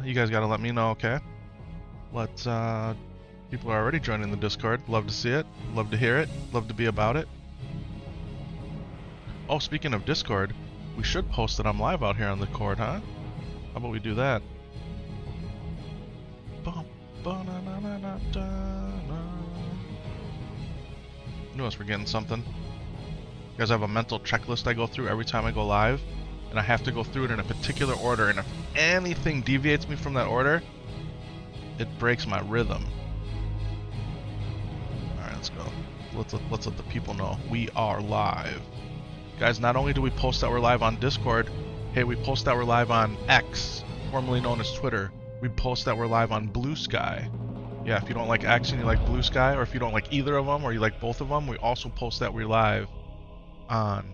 You guys gotta let me know, okay? Let's, people are already joining the Discord. Love to see it. Love to hear it. Love to be about it. Oh, speaking of Discord, we should post that I'm live out here on the Discord, huh? How about we do that? Knew us, we're getting something. You guys have a mental checklist I go through every time I go live, and I have to go through it in a particular order, and if anything deviates me from that order, it breaks my rhythm. Alright, let's go. Let's let the people know we are live. Guys, not only do we post that we're live on Discord, hey, we post that we're live on X, formerly known as Twitter. We post that we're live on Blue Sky. Yeah, if you don't like X and you like Blue Sky, or if you don't like either of them, or you like both of them, we also post that we're live on,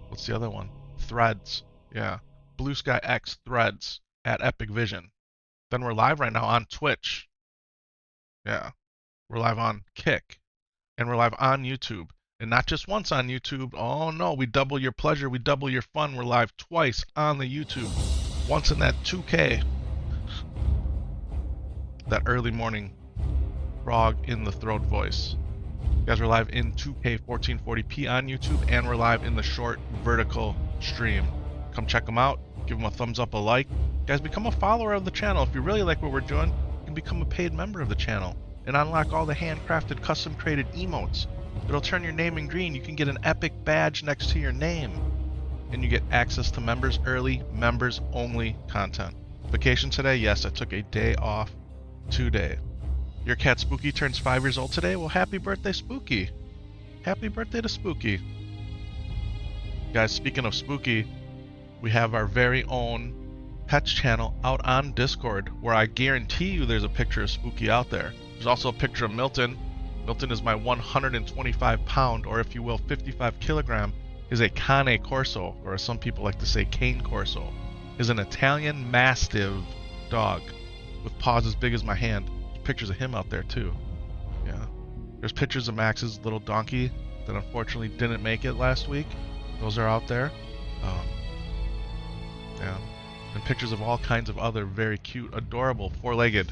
what's the other one? Threads. Yeah. Blue Sky X Threads at Epic Vision. Then we're live right now on Twitch. Yeah. We're live on Kick. And we're live on YouTube. And not just once on YouTube. Oh no, we double your pleasure, we double your fun. We're live twice on the YouTube. Once in that 2K. That early morning frog in the throat voice. You guys are live in 2K 1440p on YouTube, and we're live in the short vertical stream. Come check them out. Give them a thumbs up, a like. Guys, become a follower of the channel. If you really like what we're doing, you can become a paid member of the channel and unlock all the handcrafted, custom-created emotes. It'll turn your name in green. You can get an epic badge next to your name. And you get access to members-early, members-only content. Vacation today? Yes, I took a day off today. Your cat Spooky turns 5 years old today? Well, happy birthday, Spooky. Happy birthday to Spooky. Guys, speaking of Spooky, we have our very own pets channel out on Discord, where I guarantee you there's a picture of Spooky out there. There's also a picture of Milton. Milton is my 125 pound, or if you will, 55 kilogram, is a Cane Corso, or as some people like to say, Cane Corso. Is an Italian Mastiff dog with paws as big as my hand. There's pictures of him out there too. Yeah. There's pictures of Max's little donkey that unfortunately didn't make it last week. Those are out there. Yeah. And pictures of all kinds of other very cute, adorable, four-legged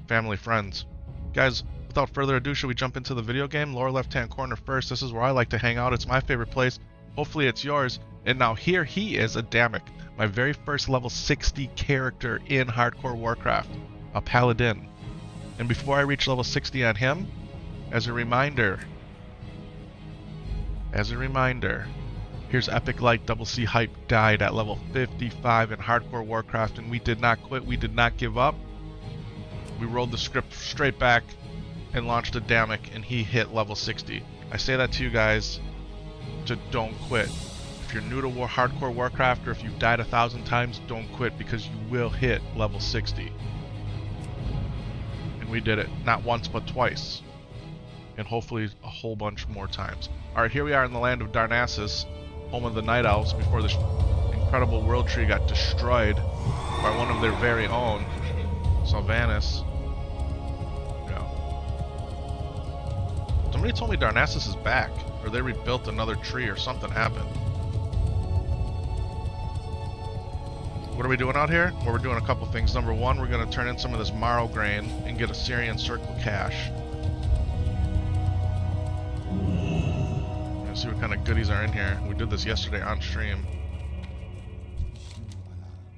family friends. Guys, without further ado, should we jump into the video game? Lower left-hand corner first. This is where I like to hang out. It's my favorite place. Hopefully it's yours. And now here he is, Adamic, my very first level 60 character in Hardcore Warcraft, a Paladin. And before I reach level 60 on him, as a reminder, here's Epic Light Double C Hype died at level 55 in Hardcore Warcraft, and we did not quit, we did not give up. We rolled the script straight back and launched Adamic, and he hit level 60. I say that to you guys to don't quit. If you're new to Hardcore Warcraft, or if you've died 1,000 times, don't quit, because you will hit level 60. And we did it, not once but twice. And hopefully a whole bunch more times. Alright, here we are in the land of Darnassus, home of the Night Owls, before this incredible world tree got destroyed by one of their very own, Sylvanas. Yeah. Somebody told me Darnassus is back, or they rebuilt another tree, or something happened. What are we doing out here? Well, we're doing a couple things. Number one, we're going to turn in some of this marrow grain and get a Syrian Circle cache. See what kind of goodies are in here. We did this yesterday on stream.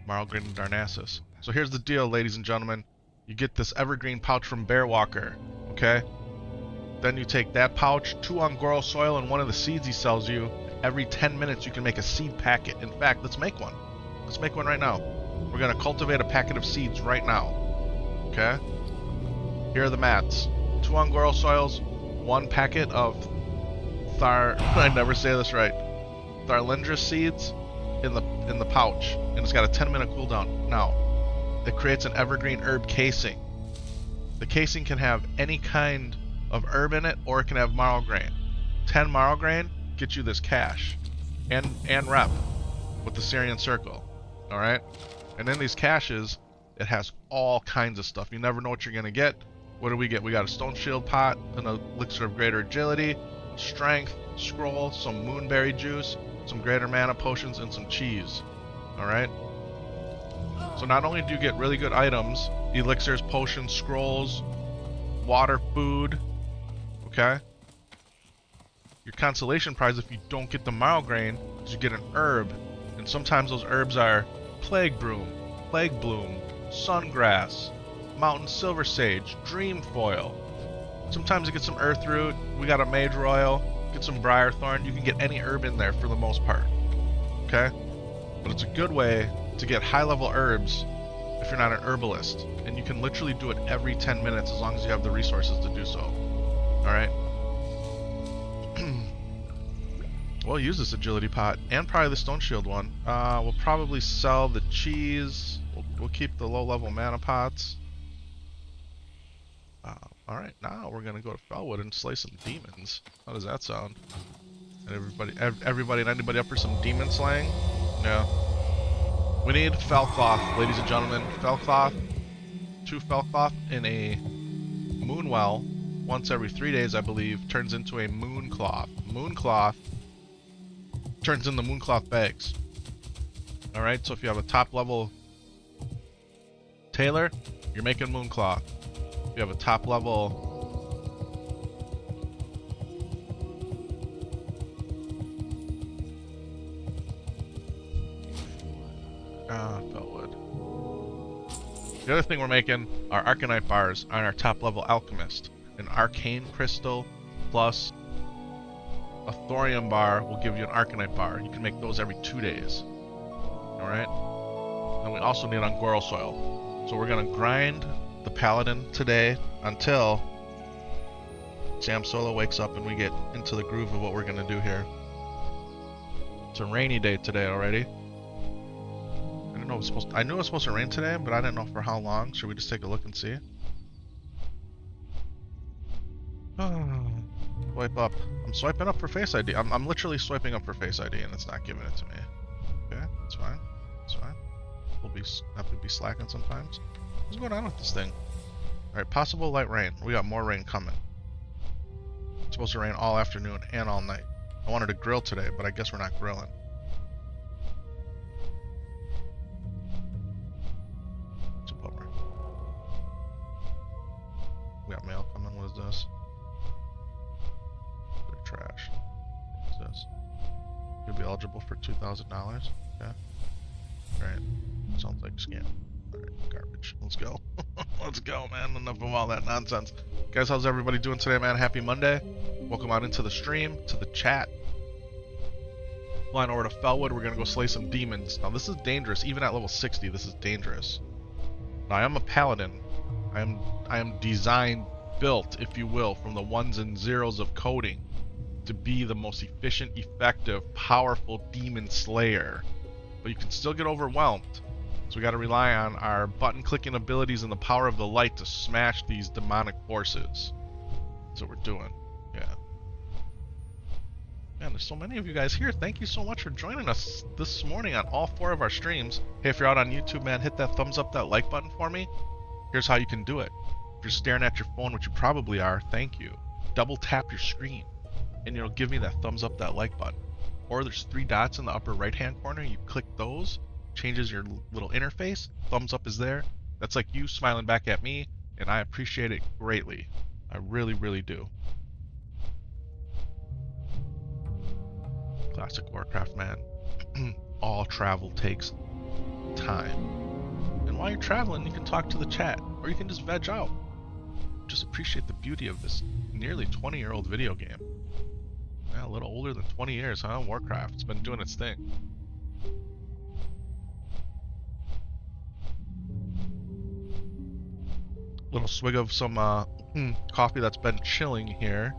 Marrow grain and Darnassus. So here's the deal, ladies and gentlemen. You get this evergreen pouch from Bearwalker, okay? Then you take that pouch, 2 Ongoro soil, and one of the seeds he sells you. Every 10 minutes you can make a seed packet. In fact, let's make one. Let's make one right now. We're going to cultivate a packet of seeds right now. Okay? Here are the mats. 2 Ongoro soils, 1 packet of I never say this right. Tharlindra seeds in the pouch, and it's got a 10-minute cooldown. Now, it creates an evergreen herb casing. The casing can have any kind of herb in it, or it can have marrow grain. 10 marrow grain gets you this cache and rep with the Syrian Circle. All right, and in these caches, it has all kinds of stuff. You never know what you're gonna get. What do we get? We got a stone shield pot, an elixir of greater agility, strength, scroll, some moonberry juice, some greater mana potions, and some cheese. Alright? So not only do you get really good items, elixirs, potions, scrolls, water, food, okay? Your consolation prize if you don't get the marrow grain is you get an herb. And sometimes those herbs are plague broom, plague bloom, sungrass, mountain silver sage, dream foil. Sometimes you get some earth root, we got a mage royal, get some briar thorn. You can get any herb in there for the most part, okay? But it's a good way to get high level herbs if you're not an herbalist. And you can literally do it every 10 minutes as long as you have the resources to do so. Alright? We'll use this agility pot and probably the stone shield one. We'll probably sell the cheese. We'll keep the low level mana pots. Alright, now we're gonna go to Felwood and slay some demons. How does that sound? And everybody and anybody up for some demon slaying? Yeah. We need Felcloth, ladies and gentlemen. Felcloth. 2 Felcloth in a moonwell once every 3 days, I believe, turns into a mooncloth. Mooncloth turns into mooncloth bags. Alright, so if you have a top level tailor, you're making mooncloth. If you have a top level Felwood. The other thing we're making are Arcanite bars on our top level alchemist. An arcane crystal plus a thorium bar will give you an arcanite bar. You can make those every 2 days. Alright? And we also need Angoro soil. So we're gonna grind the Paladin today until SAMSOLO wakes up and we get into the groove of what we're gonna do here. It's a rainy day today already. I knew it was supposed to rain today, but I didn't know for how long. Should we just take a look and see? Swipe up. I'm swiping up for Face ID. I'm literally swiping up for Face ID and it's not giving it to me. Okay, that's fine. That's fine. We'll have to be slacking sometimes. What's going on with this thing? Alright, possible light rain. We got more rain coming. It's supposed to rain all afternoon and all night. I wanted to grill today, but I guess we're not grilling. It's a bummer. We got mail coming. What is this? They're trash. What is this? You'll be eligible for $2,000. Okay. Right. Sounds like a scam. Alright, garbage. Let's go. Let's go, man. Enough of all that nonsense. Guys, how's everybody doing today, man? Happy Monday. Welcome out into the stream, to the chat. Flying over to Felwood, we're going to go slay some demons. Now, this is dangerous. Even at level 60, this is dangerous. Now, I am a paladin. I am designed, built, if you will, from the ones and zeros of coding to be the most efficient, effective, powerful demon slayer. But you can still get overwhelmed. So we got to rely on our button clicking abilities and the power of the light to smash these demonic forces. That's what we're doing. Yeah. Man, there's so many of you guys here. Thank you so much for joining us this morning on all 4 of our streams. Hey, if you're out on YouTube, man, hit that thumbs up, that like button for me. Here's how you can do it. If you're staring at your phone, which you probably are, thank you. Double tap your screen and it'll give me that thumbs up, that like button. Or there's 3 dots in the upper right hand corner. You click those, changes your little interface. Thumbs up is there. That's like you smiling back at me, and I appreciate it greatly. I really, really do. Classic Warcraft, man. All travel takes time. And while you're traveling, you can talk to the chat, or you can just veg out. Just appreciate the beauty of this nearly 20-year-old video game. Yeah, a little older than 20 years, huh? Warcraft. It's been doing its thing. Little swig of some coffee that's been chilling here.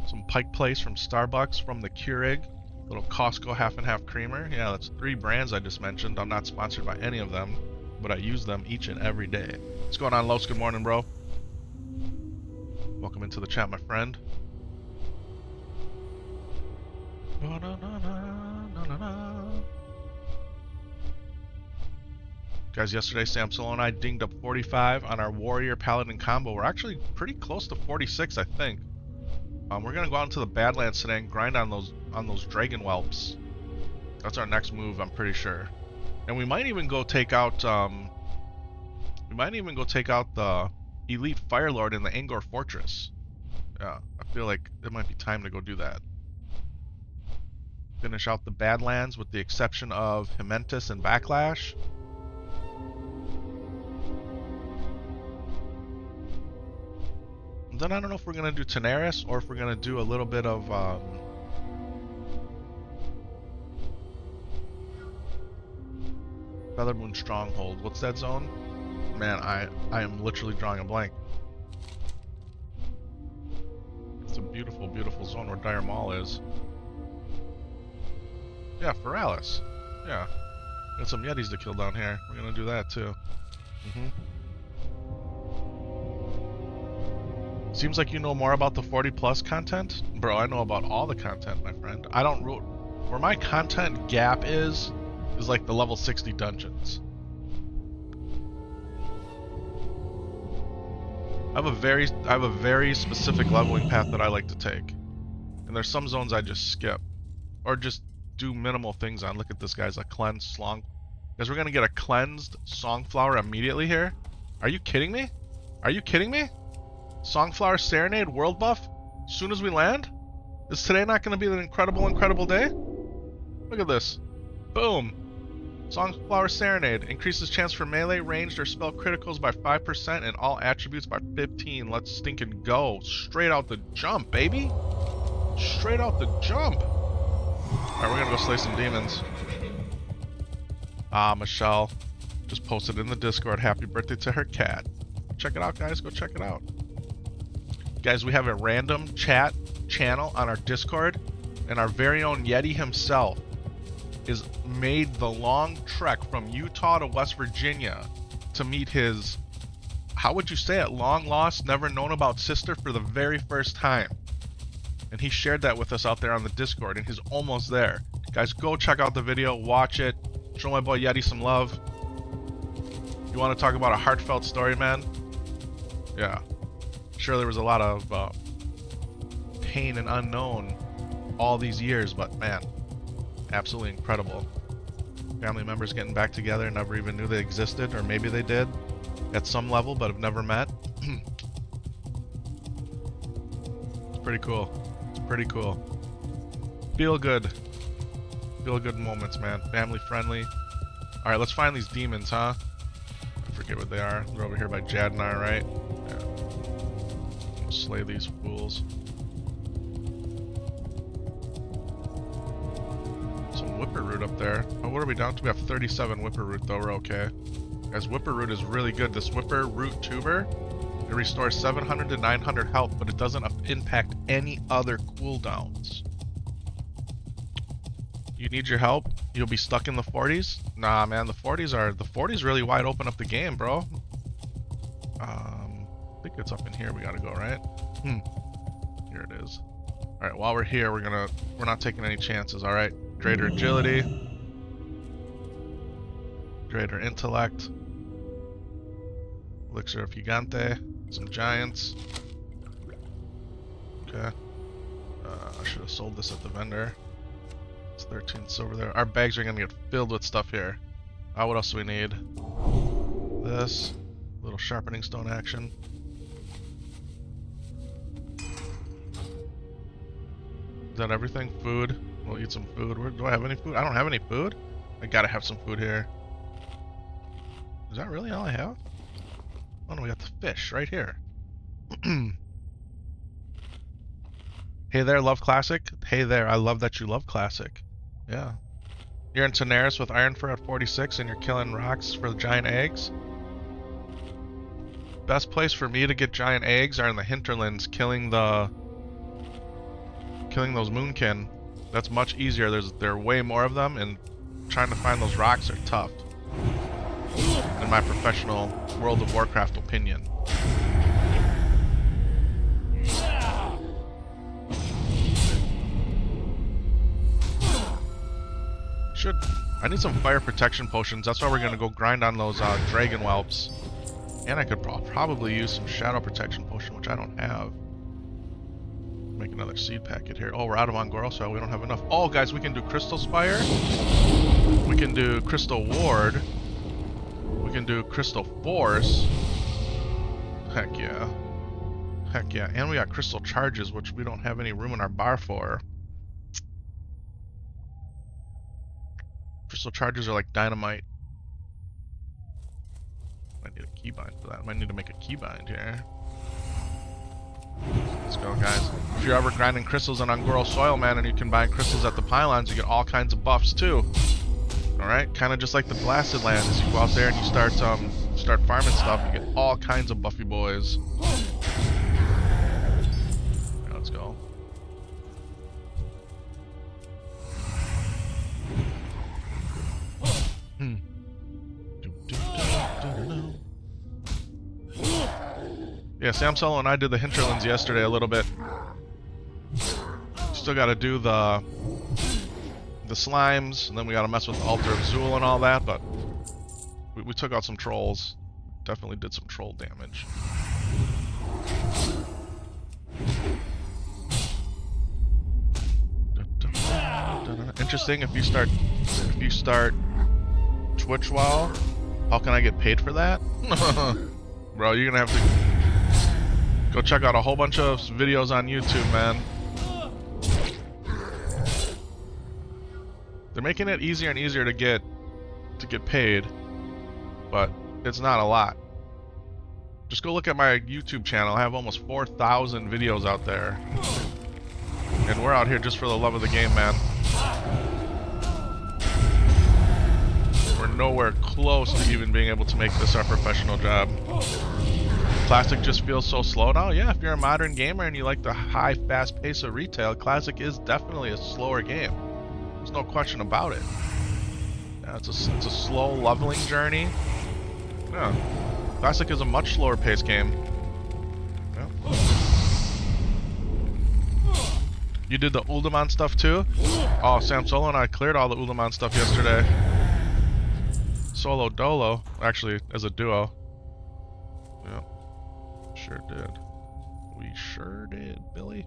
Some Pike Place from Starbucks from the Keurig. Little Costco half and half creamer. Yeah, that's 3 brands I just mentioned. I'm not sponsored by any of them, but I use them each and every day. What's going on, Los? Good morning, bro. Welcome into the chat, my friend. Guys, yesterday SAMSOLO and I dinged up 45 on our Warrior Paladin combo. We're actually pretty close to 46, I think. We're gonna go out into the Badlands today and grind on those dragon whelps. That's our next move, I'm pretty sure. And we might even go take out the elite Fire Lord in the Angor Fortress. Yeah, I feel like it might be time to go do that. Finish out the Badlands with the exception of Hementus and Backlash. And then I don't know if we're gonna do Tenaris or if we're gonna do a little bit of Feathermoon Stronghold. What's that zone? Man, I am literally drawing a blank. It's a beautiful, beautiful zone where Dire Maul is. Yeah, Feralis. Yeah. Got some Yetis to kill down here. We're gonna do that too. Seems like you know more about the 40+ content? Bro, I know about all the content, my friend. I don't... Where my content gap is like the level 60 dungeons. I have a very specific leveling path that I like to take. And there's some zones I just skip. Or just do minimal things on. Look at this, guys. A cleansed song. Guys, we're gonna get a cleansed Songflower immediately here. Are you kidding me? Are you kidding me? Songflower Serenade world buff? As soon as we land? Is today not gonna be an incredible, incredible day? Look at this. Boom. Songflower Serenade increases chance for melee, ranged, or spell criticals by 5% and all attributes by 15. Let's stinking go. Straight out the jump, baby. Straight out the jump. Alright, we're gonna go slay some demons. Ah, Michelle just posted in the Discord, happy birthday to her cat. Check it out, guys. Go check it out. Guys, we have a random chat channel on our Discord, and our very own Yeti himself is made the long trek from Utah to West Virginia to meet his, how would you say it, long lost, never known about sister for the very first time. And he shared that with us out there on the Discord, and he's almost there. Guys, go check out the video, watch it, show my boy Yeti some love. You want to talk about a heartfelt story, man? Yeah. Sure, there was a lot of pain and unknown all these years, but man, absolutely incredible. Family members getting back together, never even knew they existed, or maybe they did at some level, but have never met. It's pretty cool. It's pretty cool. Feel good. Feel good moments, man. Family friendly. Alright, let's find these demons, huh? I forget what they are. They're over here by Jadnar, right? Yeah. We'll slay these fools. Whipper Root up there. Oh, what are we down to? We have 37 Whipper Root, though. We're okay. Guys, Whipper Root is really good. This Whipper Root Tuber, it restores 700 to 900 health, but it doesn't impact any other cooldowns. You need your help? You'll be stuck in the 40s? Nah, man, the 40s really wide open up the game, bro. I think it's up in here we gotta go, right? Here it is. Alright, while we're here, we're not taking any chances, alright? Greater agility, greater intellect, elixir of Gigante, some giants. Okay. I should have sold this at the vendor. It's 13 silver there. Our bags are gonna get filled with stuff here. What else do we need? This little sharpening stone action. Is that everything? Food. We'll eat some food. Do I have any food? I don't have any food. I gotta have some food here. Is that really all I have? Oh no, we got the fish right here. Hey there, love classic. Hey there, I love that you love classic. Yeah. You're in Tenaris with Ironfur at 46 and you're killing rocks for the giant eggs. Best place for me to get giant eggs are in the hinterlands, killing those moonkin. That's much easier. There are way more of them, and trying to find those rocks are tough. In my professional World of Warcraft opinion. I need some fire protection potions. That's why we're gonna go grind on those dragon whelps. And I could probably use some shadow protection potion, which I don't have. Make another seed packet here. Oh, we're out of Angora, so we don't have enough. Oh, guys, we can do Crystal Spire. We can do Crystal Ward. We can do Crystal Force. Heck yeah. Heck yeah. And we got Crystal Charges, which we don't have any room in our bar for. Crystal Charges are like dynamite. Might need a keybind for that. Might need to make a keybind here. Let's go, guys. If you're ever grinding crystals on Ungoro Soil, man, and you can buy crystals at the pylons, you get all kinds of buffs too. Alright? Kind of just like the Blasted Lands. You go out there and you start farming stuff, you get all kinds of buffy boys. Right, let's go. Yeah, SAMSOLO and I did the hinterlands yesterday a little bit. Still got to do the slimes, and then we got to mess with the Altar of Zool and all that, but we took out some trolls. Definitely did some troll damage. Interesting, if you start Twitch WoW, how can I get paid for that? Bro, you're gonna have to go check out a whole bunch of videos on YouTube, man. They're making it easier and easier to get paid, but it's not a lot. Just go look at my YouTube channel. I have almost 4,000 videos out there. And we're out here just for the love of the game, man. We're nowhere close to even being able to make this our professional job. Classic just feels so slow now. Yeah, if you're a modern gamer and you like the high, fast pace of retail, Classic is definitely a slower game. There's no question about it. Yeah, it's a slow leveling journey. Yeah. Classic is a much slower paced game. Yeah. You did the Uldaman stuff too? Oh, SAMSOLO and I cleared all the Uldaman stuff yesterday. Solo dolo, actually as a duo. Yeah. Sure did. We sure did, Billy.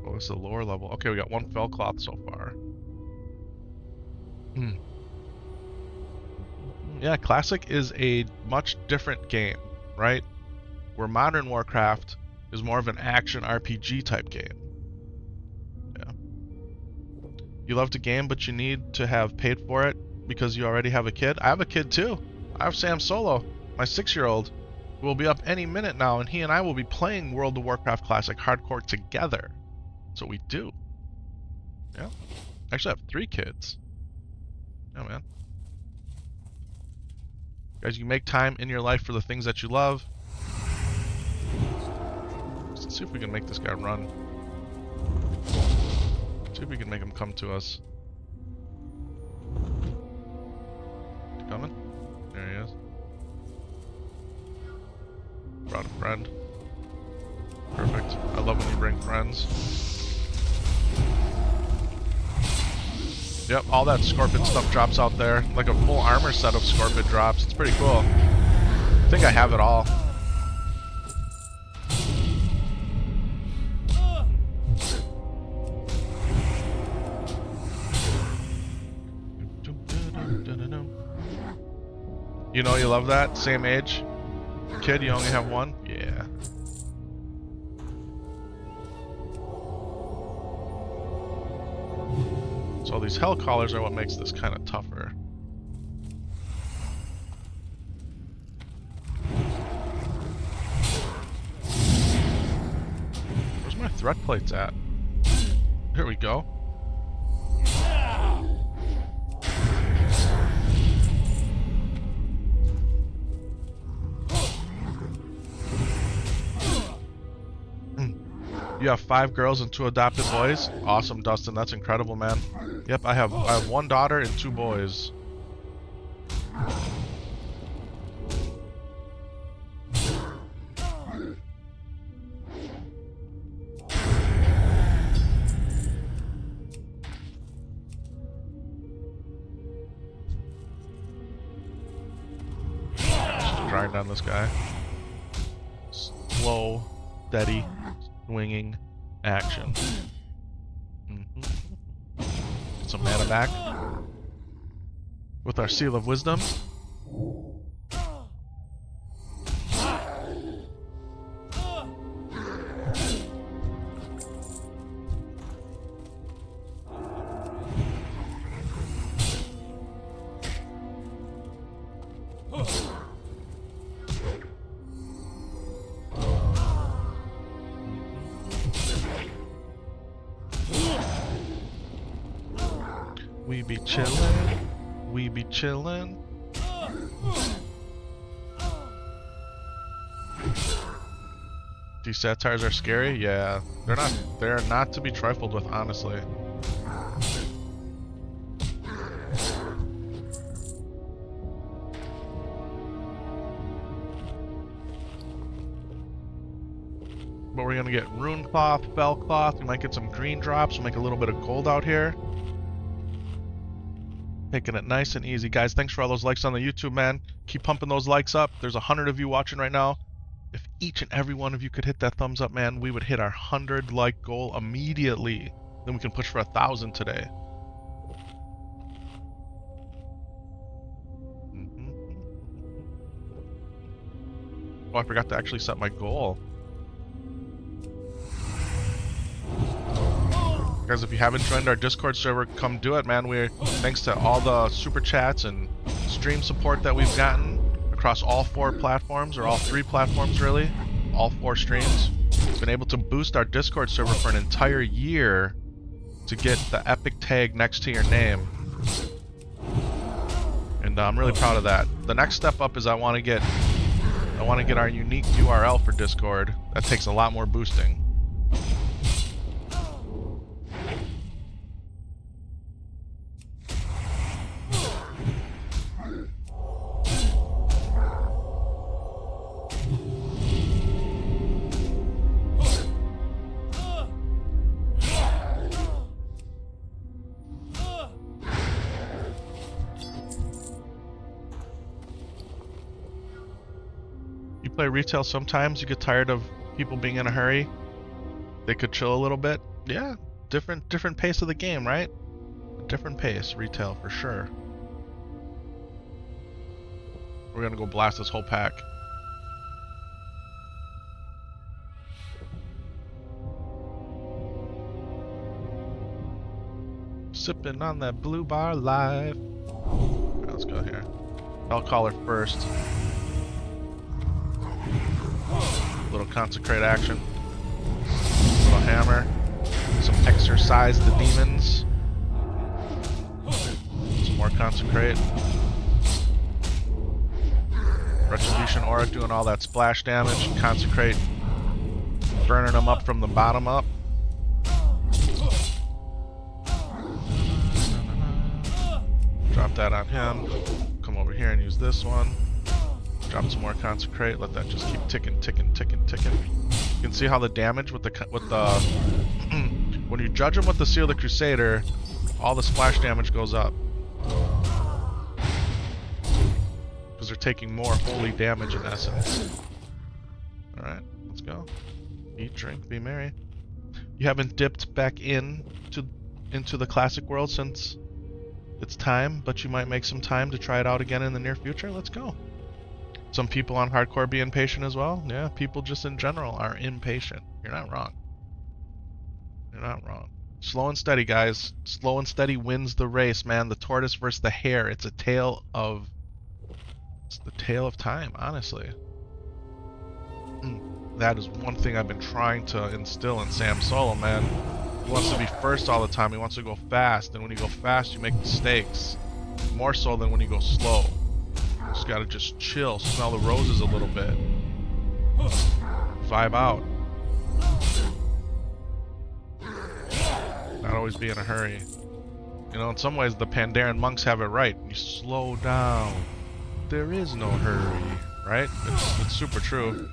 Oh, this is the lower level. Okay, we got one Felcloth so far. Yeah, Classic is a much different game, right? Where modern Warcraft is more of an action RPG type game. Yeah. You love the game, but you need to have paid for it because you already have a kid. I have a kid too. I have SAMSOLO, my 6-year-old, who will be up any minute now, and he and I will be playing World of Warcraft Classic Hardcore together. That's what we do. Yeah. Actually, I have 3 kids. Yeah, man. Guys, you make time in your life for the things that you love. Let's see if we can make this guy run. See if we can make him come to us. Coming? There he is. Brought a friend. Perfect. I love when you bring friends. Yep, all that Scorpion stuff drops out there. Like a full armor set of Scorpion drops. It's pretty cool. I think I have it all. You know you love that? Same age? Kid, you only have one? Yeah. So these hell callers are what makes this kind of tougher. Where's my threat plates at? Here we go. You have 5 girls and 2 adopted boys? Awesome, Dustin. That's incredible, man. Yep, I have 1 daughter and 2 boys. Just grind on this guy. Slow. steady, swinging action. Get some mana back with our Seal of Wisdom. We be chillin', we be chillin'. These satires are scary? Yeah, they're not to be trifled with, honestly. But we're gonna get Rune Cloth, Felcloth, we might get some green drops, we'll make a little bit of gold out here. Taking it nice and easy. Guys, thanks for all those likes on the YouTube, man. Keep pumping those likes up. There's 100 of you watching right now. If each and every one of you could hit that thumbs up, man, we would hit our 100 like goal immediately. Then we can push for 1,000 today. Oh, I forgot to actually set my goal. Guys, if you haven't joined our Discord server, come do it, man. Thanks to all the super chats and stream support that we've gotten across all 4 platforms, or all 3 platforms really, all 4 streams. We've been able to boost our Discord server for an entire year to get the epic tag next to your name. And I'm really proud of that. The next step up is I want to get our unique URL for Discord. That takes a lot more boosting. Play retail sometimes, you get tired of people being in a hurry. They could chill a little bit. Yeah, different pace of the game, right? Different pace, retail for sure. We're gonna go blast this whole pack. Sipping on that blue bar live. Right, let's go here. I'll call her first. Little consecrate action. Little hammer. Some exorcise the demons. Some more consecrate. Retribution aura doing all that splash damage. Consecrate burning them up from the bottom up. Drop that on him. Come over here and use this one. Drop some more consecrate. Let that just keep ticking, ticking, ticking, ticking. You can see how the damage with the when you judge them with the Seal of the Crusader, all the splash damage goes up because they're taking more holy damage in essence. All right, let's go. Eat, drink, be merry. You haven't dipped back into the classic world since it's time, but you might make some time to try it out again in the near future. Let's go. Some people on hardcore be impatient as well. Yeah, people just in general are impatient. You're not wrong. You're not wrong. Slow and steady, guys. Slow and steady wins the race, man. The tortoise versus the hare. It's the tale of time, honestly. That is one thing I've been trying to instill in SAMSOLO, man. He wants to be first all the time. He wants to go fast, and when you go fast, you make mistakes. More so than when you go slow. Just gotta just chill, smell the roses a little bit. Vibe out. Not always be in a hurry. You know, in some ways the Pandaren monks have it right. You slow down. There is no hurry, right? It's super true.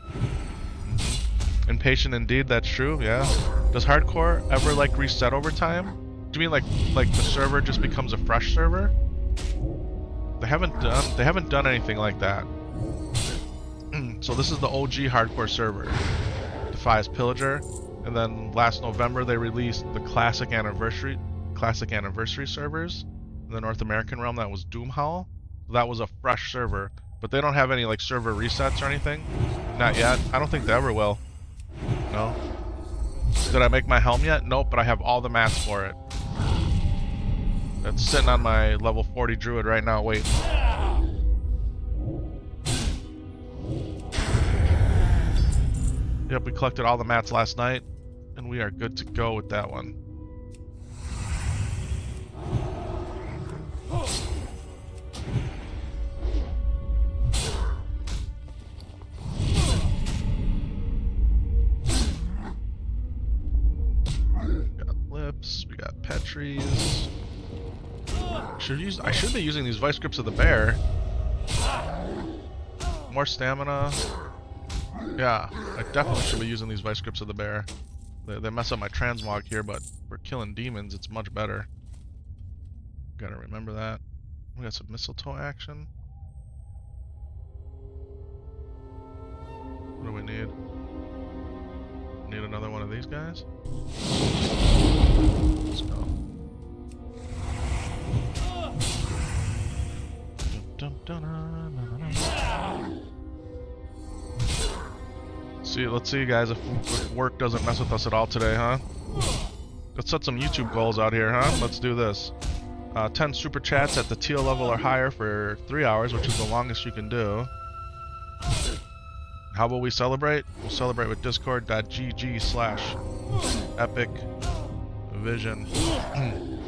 Impatient indeed, that's true, yeah. Does hardcore ever like reset over time? Do you mean like the server just becomes a fresh server? They haven't done anything like that. So this is the OG hardcore server. Defias Pillager, and then last November they released the Classic Anniversary servers in the North American realm. That was Doomhowl. That was a fresh server, but they don't have any like server resets or anything. Not yet. I don't think they ever will. No. Did I make my helm yet? Nope, but I have all the mats for it. It's sitting on my level 40 druid right now, waiting. Yep, we collected all the mats last night, and we are good to go with that one. We got lips, we got Petries. I should be using these vice grips of the bear. More stamina. Yeah, I definitely should be using these vice grips of the bear. They mess up my transmog here, but for killing demons, it's much better. Gotta remember that. We got some mistletoe action. What do we need? Need another one of these guys? Let's go. Let's see, guys, if work doesn't mess with us at all today, huh? Let's set some YouTube goals out here, huh? Let's do this. 10 super chats at the teal level or higher for 3 hours, which is the longest you can do. How will we celebrate? We'll celebrate with discord.gg/epicvision.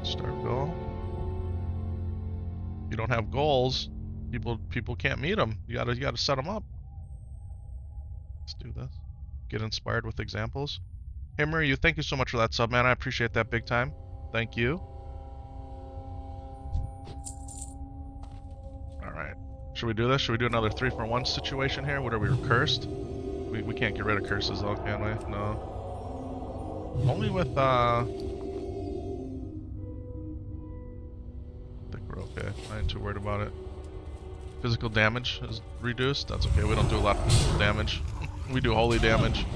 Start goal. You don't have goals, people can't meet them. You gotta set them up. Let's do this. Get inspired with examples. Hey Marie, thank you so much for that sub, man. I appreciate that big time. Thank you. Alright. Should we do this? Should we do another 3-for-1 situation here? What are we, cursed? We can't get rid of curses though, can we? No. Only with I think we're okay. I ain't too worried about it. Physical damage is reduced. That's okay. We don't do a lot of physical damage. We do holy damage.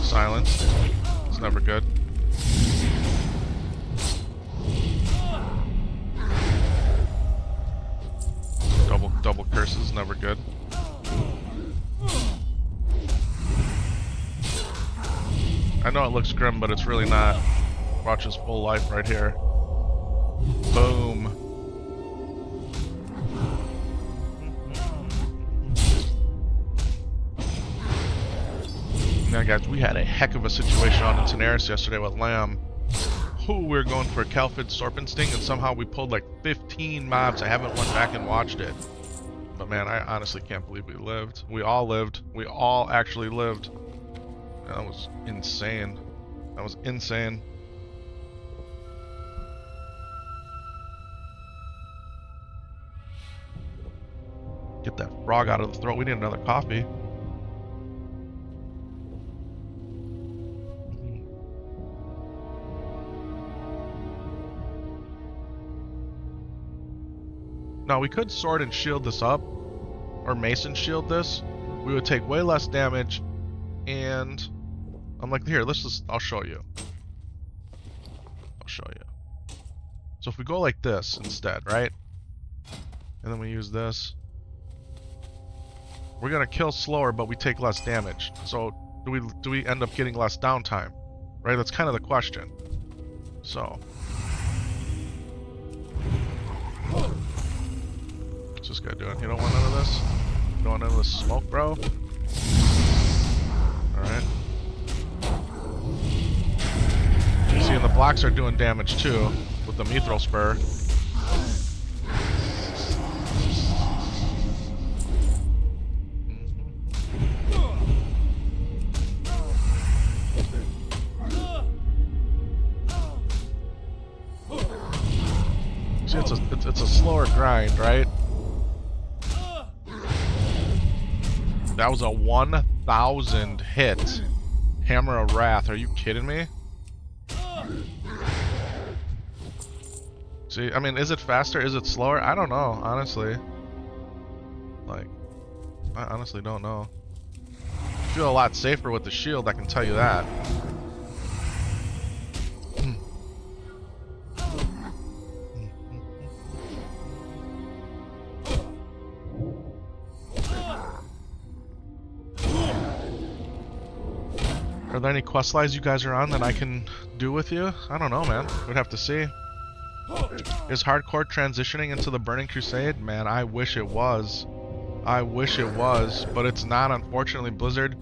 Silence. It's never good. Double curses, never good. I know it looks grim, but it's really not. Watch his full life right here. Boom. Now guys, we had a heck of a situation on in Tenaris yesterday with Lamb. We were going for a Calphid Sorpent Sting, and somehow we pulled like 15 mobs. I haven't went back and watched it. But man, I honestly can't believe we lived. We all lived. We all actually lived. That was insane. That was insane. Get that frog out of the throat. We need another coffee. Now we could sword and shield this up, or mason shield this. We would take way less damage, and I'm like, here, I'll show you. I'll show you. So if we go like this instead, right? And then we use this. We're gonna kill slower, but we take less damage. So do we end up getting less downtime? Right? That's kind of the question. So what's this guy doing? You don't want none of this? You don't want none of this smoke, bro? Alright. See, and the blocks are doing damage too with the Mithril Spur. See, it's a slower grind, right? That was a 1,000 hit Hammer of Wrath. Are you kidding me? See, I mean, is it faster? Is it slower? I don't know, honestly. Like, I honestly don't know. I feel a lot safer with the shield, I can tell you that. Are there any quest lines you guys are on that I can do with you? I don't know, man. We'd have to see. Is hardcore transitioning into the Burning Crusade? Man, I wish it was. I wish it was, but it's not, unfortunately. Blizzard,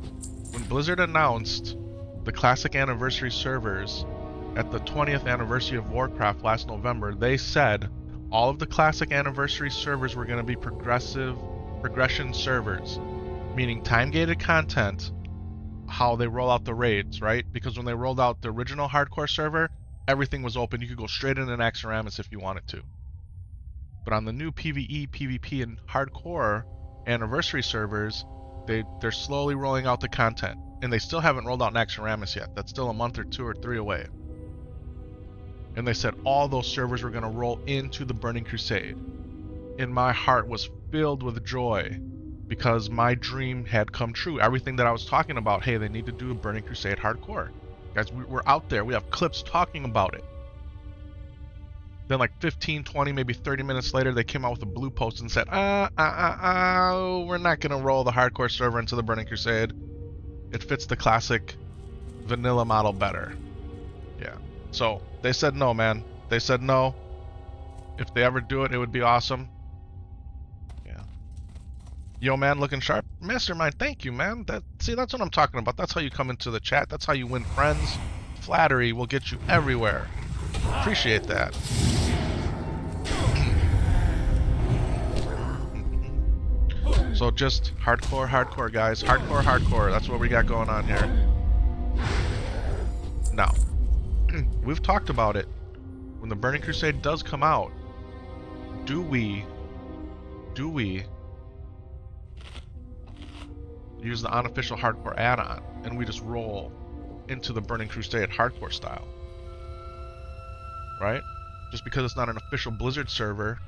when Blizzard announced the Classic Anniversary servers at the 20th anniversary of Warcraft last November, they said all of the Classic Anniversary servers were going to be progression servers, meaning time-gated content, how they roll out the raids, right? Because when they rolled out the original hardcore server, everything was open. You could go straight into Naxxramas if you wanted to. But on the new PvE, PvP, and hardcore anniversary servers, they're slowly rolling out the content. And they still haven't rolled out Naxxramas yet. That's still a month or 2 or 3 away. And they said all those servers were going to roll into the Burning Crusade. And my heart was filled with joy because my dream had come true. Everything that I was talking about, hey, they need to do a Burning Crusade hardcore. Guys, we're out there. We have clips talking about it. Then like 15, 20, maybe 30 minutes later, they came out with a blue post and said, we're not going to roll the hardcore server into the Burning Crusade. It fits the classic vanilla model better. Yeah. So they said no, man. They said no. If they ever do it, it would be awesome. Yeah. Yo, man, looking sharp. Mastermind, thank you, man. See, that's what I'm talking about. That's how you come into the chat. That's how you win friends. Flattery will get you everywhere. Appreciate that. So just hardcore, guys. Hardcore. That's what we got going on here. Now, we've talked about it. When the Burning Crusade does come out, do we use the unofficial hardcore add-on and we just roll into the Burning Crusade hardcore style? Right? Just because it's not an official Blizzard server,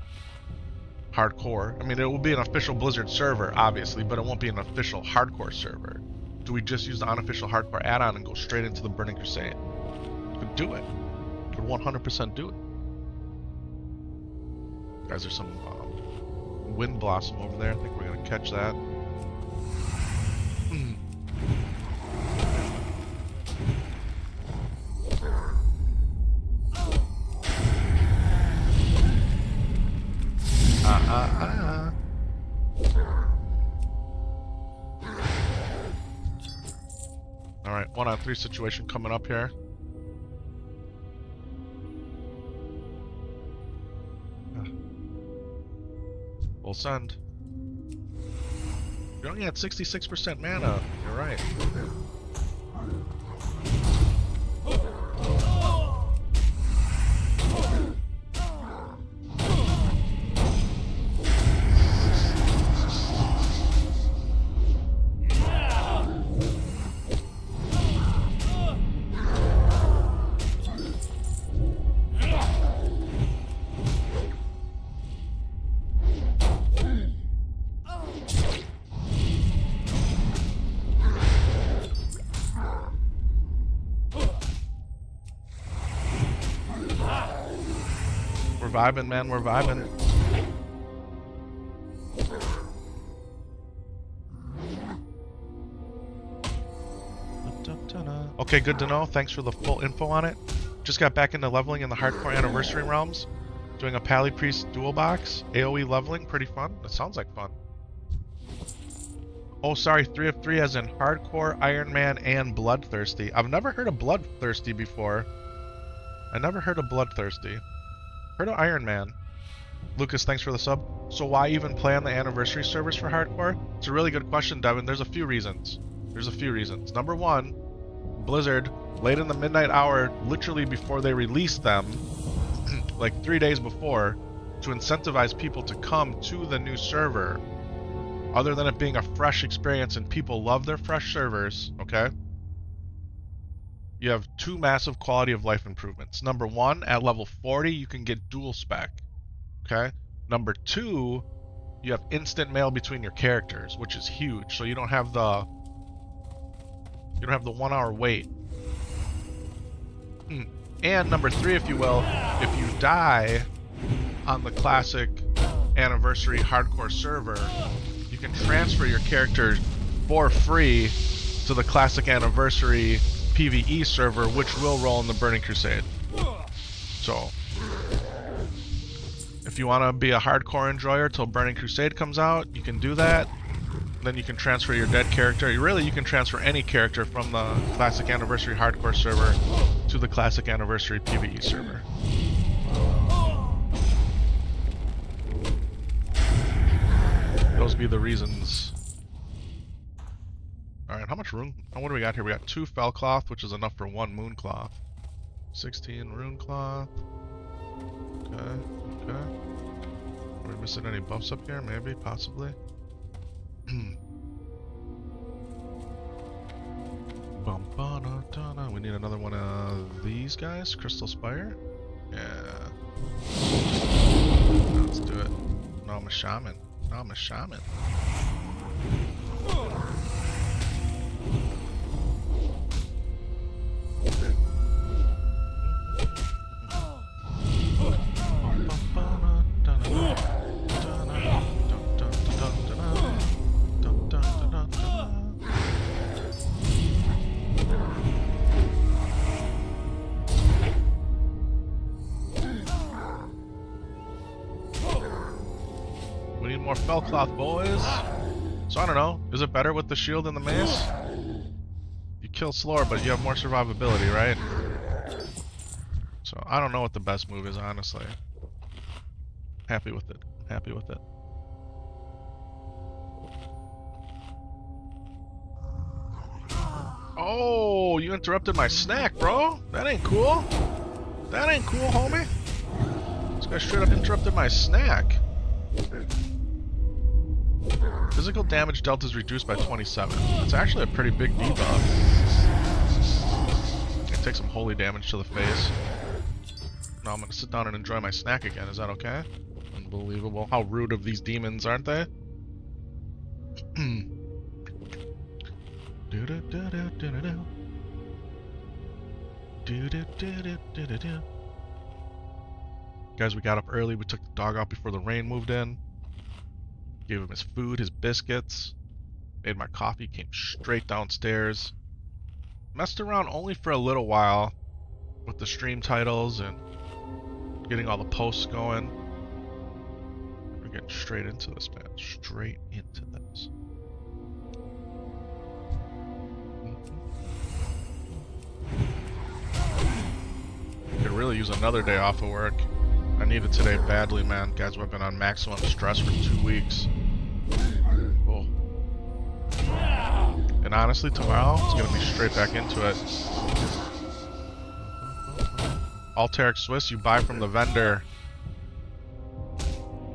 hardcore. I mean, it will be an official Blizzard server, obviously, but it won't be an official hardcore server. Do we just use the unofficial hardcore add-on and go straight into the Burning Crusade? Could do it. Could 100% do it. Guys, there's some wind blossom over there. I think we're gonna catch that. Alright, 1-on-3 situation coming up here. We'll send. You're only at 66% mana. You're right. We're vibing, man. We're vibing. Okay, good to know. Thanks for the full info on it. Just got back into leveling in the hardcore anniversary realms. Doing a Pally Priest dual box. AoE leveling. Pretty fun. That sounds like fun. Oh, sorry. 3 of 3 as in hardcore, Iron Man, and Bloodthirsty. I've never heard of Bloodthirsty before. I never heard of Bloodthirsty. Heard of Iron Man. Lucas, thanks for the sub. So why even play on the anniversary servers for hardcore? It's a really good question, Devin. There's a few reasons. Number one, Blizzard, late in the midnight hour, literally before they released them, like 3 days before, to incentivize people to come to the new server, other than it being a fresh experience and people love their fresh servers, okay? You have two massive quality of life improvements. Number one, at level 40, you can get dual spec, okay? Number two, you have instant mail between your characters, which is huge. So you don't have the 1 hour wait. And number three, if you will, if you die on the classic anniversary hardcore server, you can transfer your character for free to the classic anniversary PvE server, which will roll in the Burning Crusade. So if you want to be a hardcore enjoyer till Burning Crusade comes out, you can do that. Then you can transfer your dead character. Really, you can transfer any character from the classic anniversary hardcore server to the classic anniversary PvE server. Those be the reasons. Alright, how much rune? Oh, what do we got here? We got 2 Felcloth, which is enough for 1 Mooncloth. 16 Rune Cloth. Okay. Are we missing any buffs up here? Maybe, possibly. We need another one of these guys. Crystal Spire. Yeah. Let's do it. No, I'm a shaman. More Felcloth, boys. So I don't know. Is it better with the shield and the mace? You kill slower, but you have more survivability, right? So I don't know what the best move is, honestly. Happy with it. Oh, you interrupted my snack, bro. That ain't cool. Homie. This guy straight up interrupted my snack. Physical damage dealt is reduced by 27. It's actually a pretty big debuff. I take some holy damage to the face. Now I'm gonna sit down and enjoy my snack again. Is that okay? Unbelievable. How rude of these demons, aren't they? Guys, we got up early. We took the dog out before the rain moved in. Gave him his food, his biscuits. Made my coffee, came straight downstairs. Messed around only for a little while with the stream titles and getting all the posts going. We're getting straight into this, man. Straight into this. Could really use another day off of work. I need it today badly, man. Guys, we've been on maximum stress for 2 weeks. Oh. And honestly, tomorrow, it's going to be straight back into it. Alteric Swiss, you buy from the vendor.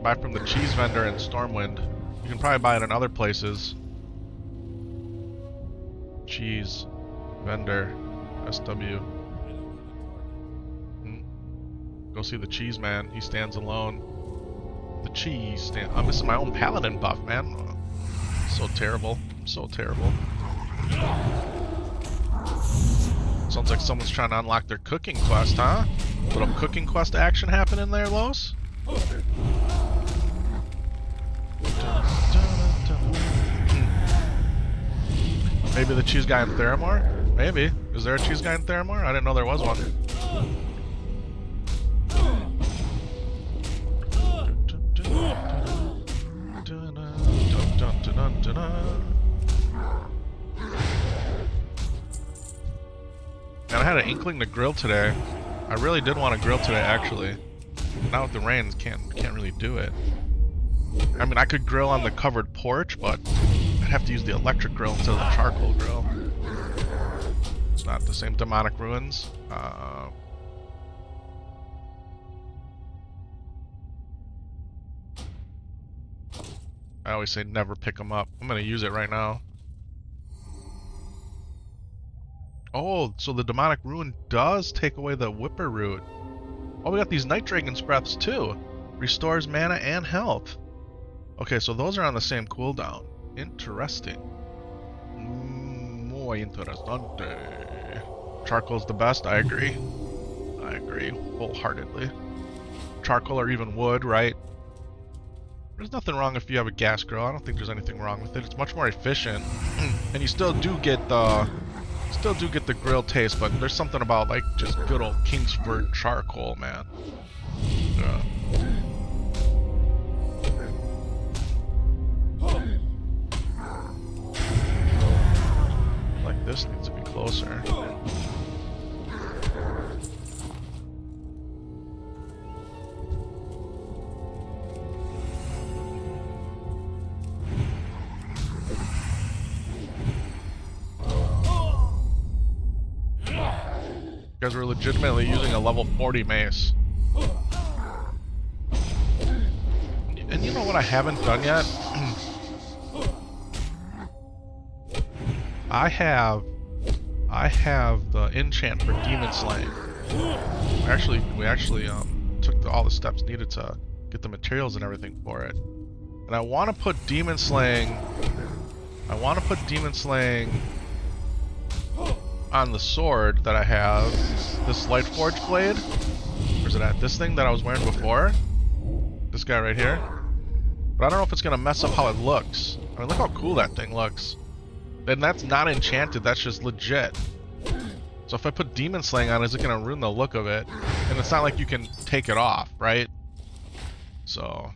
Buy from the cheese vendor in Stormwind. You can probably buy it in other places. Cheese vendor. SW. Go see the cheese man. He stands alone. The cheese stand. I'm missing my own Paladin buff, man. So terrible. So terrible. Sounds like someone's trying to unlock their cooking quest, huh? Little cooking quest action happening there, Los? Maybe the cheese guy in Theramore? Maybe. Is there a cheese guy in Theramore? I didn't know there was one. And I had an inkling to grill today. I really did want to grill today, actually. Now with the rains, can't really do it. I mean, I could grill on the covered porch, but I'd have to use the electric grill instead of the charcoal grill. It's not the same demonic ruins. I always say never pick them up. I'm gonna use it right now. Oh, so the demonic ruin does take away the whipper root. Oh, we got these night dragon's breaths too. Restores mana and health. Okay, so those are on the same cooldown. Interesting. Muy interesante. Charcoal's the best. I agree. I agree wholeheartedly. Charcoal or even wood, right? There's nothing wrong if you have a gas grill. I don't think there's anything wrong with it. It's much more efficient, and you still do get the grill taste. But there's something about like just good old Kingsford charcoal, man. Yeah. Like this needs to be closer. You guys were legitimately using a level 40 mace. And you know what I haven't done yet? I have the enchant for demon slaying. We actually took all the steps needed to get the materials and everything for it. And I want to put demon slaying. On the sword that I have, this light forge blade. Where's it at? This thing that I was wearing before. This guy right here. But I don't know if it's gonna mess up how it looks. I mean, look how cool that thing looks. And that's not enchanted, that's just legit. So if I put demon slaying on, is it gonna ruin the look of it? And it's not like you can take it off, right? So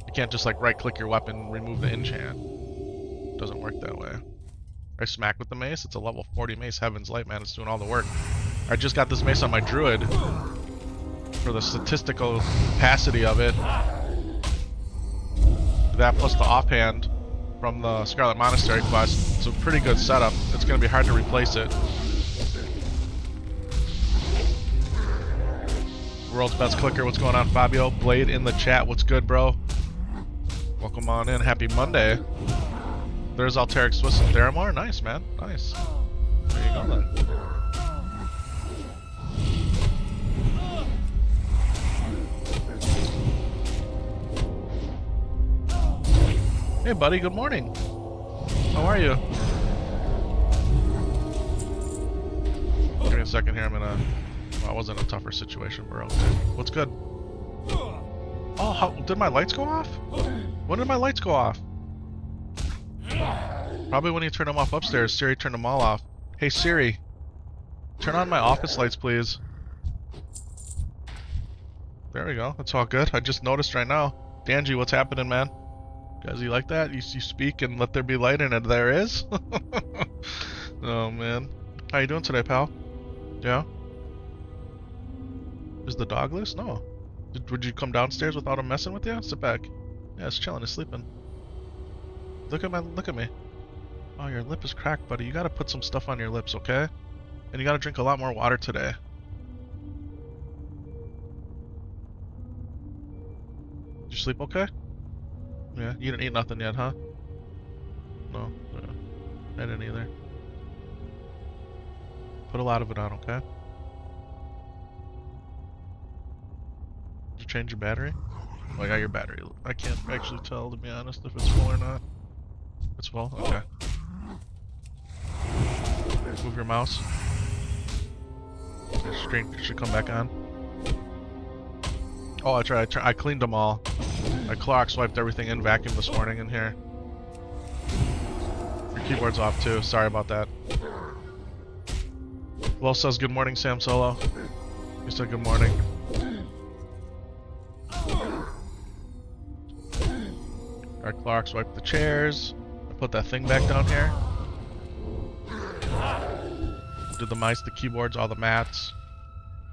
you can't just like right click your weapon and remove the enchant. It doesn't work that way. I smack with the mace. It's a level 40 mace. Heaven's Light, man. It's doing all the work. I just got this mace on my druid for the statistical capacity of it. That plus the offhand from the Scarlet Monastery quest. It's a pretty good setup. It's going to be hard to replace it. World's best clicker. What's going on, Fabio? Blade in the chat. What's good, bro? Welcome on in. Happy Monday. There's Alteric Swiss and Theramore. Nice, man. Nice. There you go, then. Hey, buddy. Good morning. How are you? Give me a second here. I'm in a... Well, I was in a tougher situation, bro. Okay. What's good? Oh, how... Did my lights go off? When did my lights go off? Probably when you turn them off upstairs. Siri turned them all off. Hey Siri, turn on my office lights, please. There we go. That's all good. I just noticed right now. Danji, what's happening, man? Guys, you like that? You speak and let there be light, and there is? Oh, man. How you doing today, pal? Yeah? Is the dog loose? No. Would you come downstairs without him messing with you? Sit back. Yeah, it's chilling. It's sleeping. Look at me. Oh, your lip is cracked, buddy. You gotta put some stuff on your lips, okay? And you gotta drink a lot more water today. Did you sleep okay? Yeah, you didn't eat nothing yet, huh? No, yeah. I didn't either. Put a lot of it on, okay? Did you change your battery? Oh, I got your battery. I can't actually tell, to be honest, if it's full or not. It's full? Okay. Move your mouse. Your screen should come back on. Oh, that's right. I cleaned them all. I clock swiped everything in vacuum this morning in here. Your keyboard's off too. Sorry about that. Will says good morning, SAMSOLO. You said good morning. I clock swiped the chairs. I put that thing back down here. Did the mice, the keyboards, all the mats.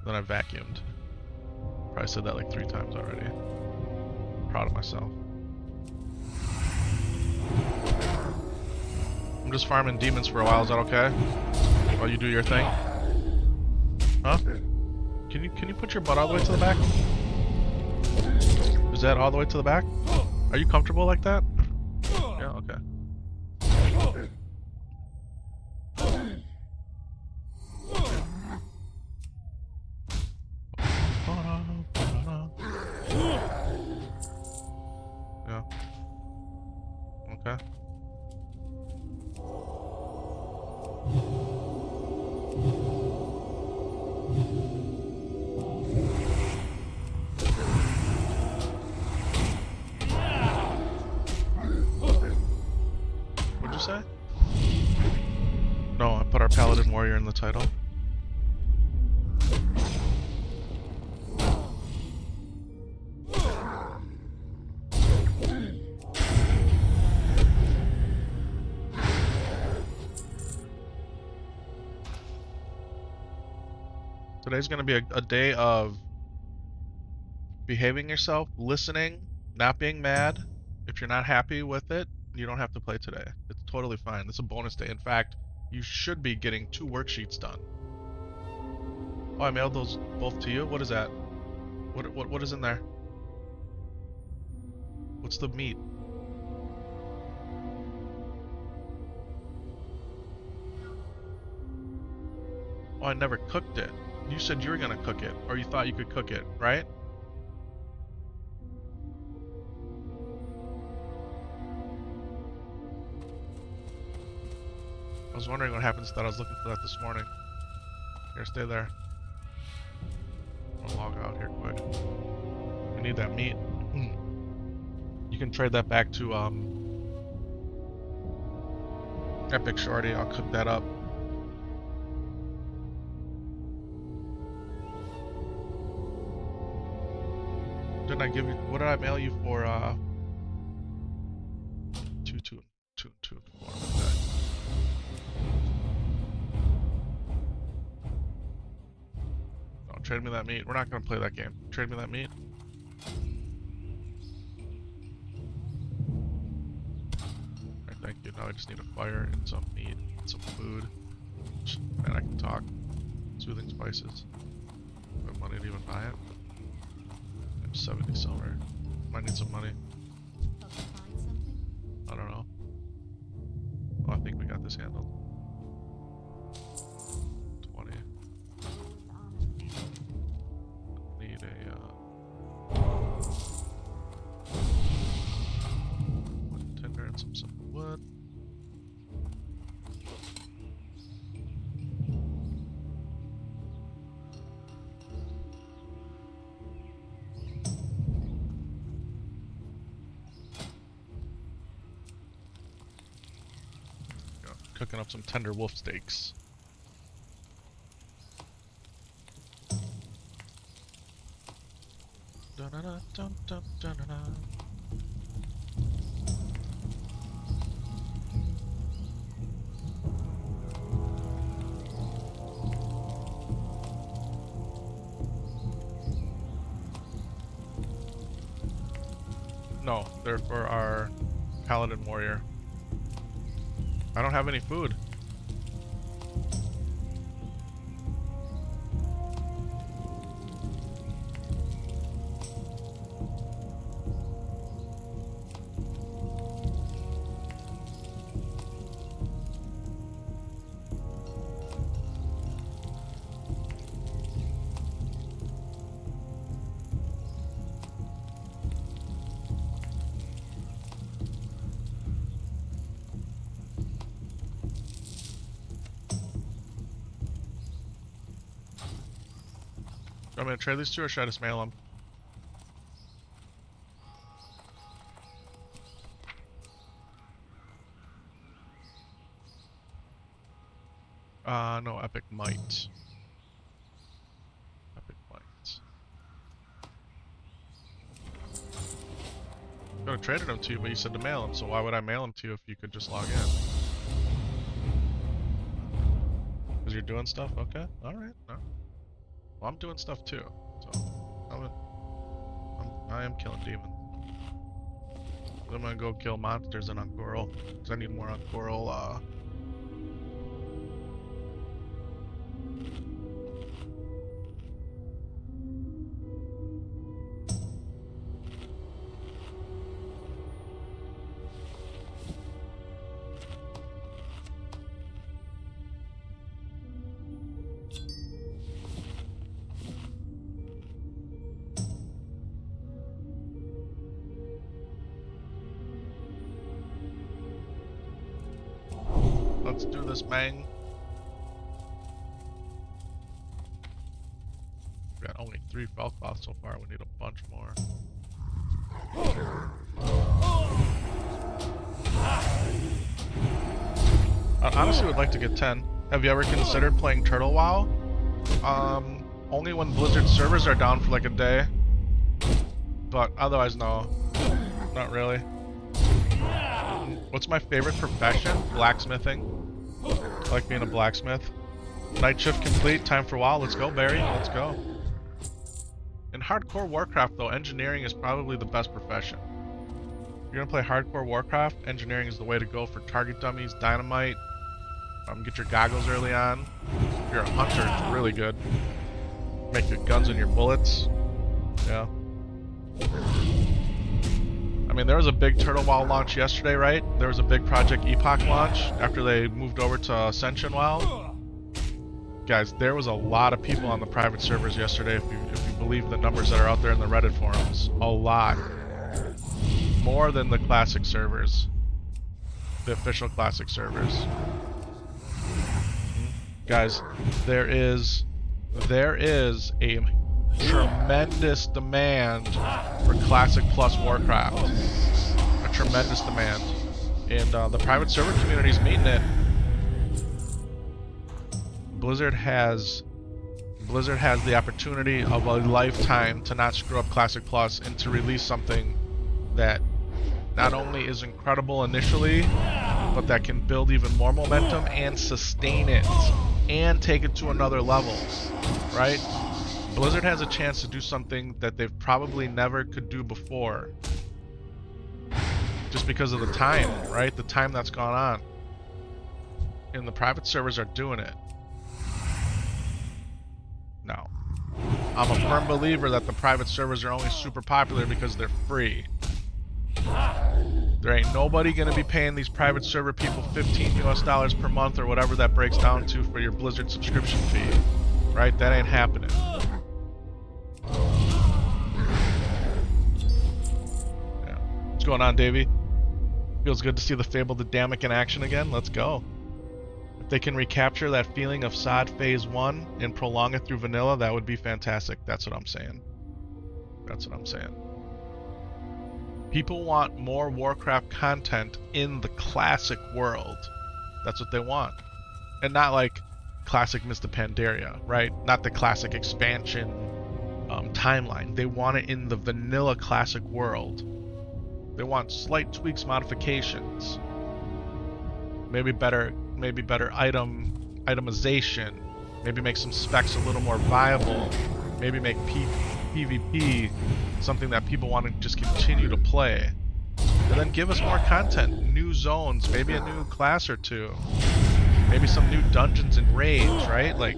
Then I vacuumed. Probably said that like 3 times already. Proud of myself. I'm just farming demons for a while. Is that okay? While you do your thing? Huh? Can you put your butt all the way to the back? Is that all the way to the back? Are you comfortable like that? Yeah, okay. Yeah. Okay. What'd you say? No, I put our Paladin Warrior in the title. Today's gonna be a day of behaving yourself, listening, not being mad. If you're not happy with it, you don't have to play today. It's totally fine. It's a bonus day. In fact, you should be getting 2 worksheets done. Oh, I mailed those both to you? What is that? What is in there? What's the meat? Oh, I never cooked it. You said you were gonna cook it, or you thought you could cook it, right? I was wondering what happens to that. I was looking for that this morning. Here, stay there. I'll log out here quick. We need that meat. You can trade that back to Epic Shorty. I'll cook that up. Didn't I give you? What did I mail you for? 2, 4. Okay. No, trade me that meat. We're not gonna play that game. Trade me that meat. Alright, thank you. Now I just need a fire and some meat, and some food, and I can talk. Soothing spices. I have money to even buy it. I have 70 silver. Might need some money. I don't know. Oh, I think we got this handled. 20. Need a one tinder and some simple wood. Cooking up some tender wolf steaks. No, they're for our Paladin Warrior. I don't have any food. I'm gonna trade these two, or should I just mail them? No, Epic might. Epic might. I could have traded them to you, but you said to mail them, so why would I mail them to you if you could just log in? Because you're doing stuff? Okay, alright. Well, I'm doing stuff too, so I am killing demons. I'm gonna go kill monsters in Uncoral, because I need more Uncoral, Let's do this, man. We got only 3 Felcloths so far. We need a bunch more. I honestly would like to get 10. Have you ever considered playing Turtle WoW? Only when Blizzard servers are down for like a day. But otherwise, no. Not really. What's my favorite profession? Blacksmithing. I like being a blacksmith. Night shift complete. Time for WoW. Let's go, Barry. Let's go. In hardcore Warcraft, though, engineering is probably the best profession. If you're gonna play hardcore Warcraft, engineering is the way to go for target dummies, dynamite. Get your goggles early on. If you're a hunter, it's really good. Make your guns and your bullets. Yeah. I mean, there was a big Turtle WoW launch yesterday, right? There was a big Project Epoch launch after they moved over to Ascension WoW. Guys, there was a lot of people on the private servers yesterday, if you believe the numbers that are out there in the Reddit forums. A lot. More than the classic servers. The official classic servers. Guys, there is a tremendous demand for Classic Plus Warcraft. A tremendous demand. And the private server community is meeting it. Blizzard has the opportunity of a lifetime to not screw up Classic Plus and to release something that not only is incredible initially, but that can build even more momentum and sustain it and take it to another level, right? Blizzard has a chance to do something that they've probably never could do before, just because of the time, right? The time that's gone on. And the private servers are doing it. Now, I'm a firm believer that the private servers are only super popular because they're free. There ain't nobody gonna be paying these private server people $15 per month or whatever that breaks down to for your Blizzard subscription fee, right? That ain't happening. Yeah. What's going on, Davey? Feels good to see the fabled Adamic in action again. Let's go. If they can recapture that feeling of SOD Phase 1 and prolong it through vanilla, that would be fantastic. That's what I'm saying. That's what I'm saying. People want more Warcraft content in the classic world. That's what they want. And not like classic Mist of Pandaria, right? Not the classic expansion timeline. They want it in the vanilla classic world. They want slight tweaks, modifications. Maybe better itemization. Maybe make some specs a little more viable. Maybe make PvP something that people want to just continue to play. And then give us more content, new zones, maybe a new class or two. Maybe some new dungeons and raids, right? Like,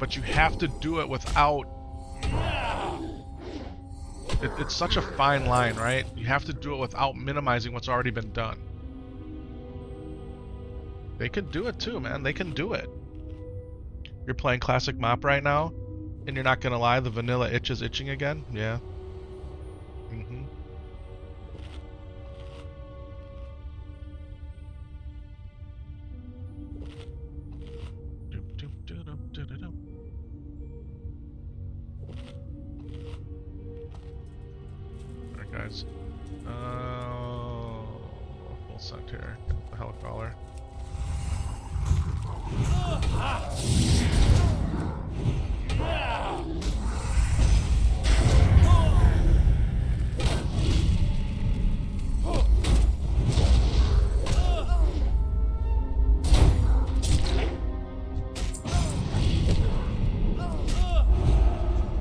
but you have to do it without... It's such a fine line, right? You have to do it without minimizing what's already been done. They could do it too, man. They can do it. You're playing Classic Mop right now, and you're not gonna lie, the vanilla itch is itching again? Yeah. Mm-hmm. Alright, guys. Full sent here. Get the Helicaller.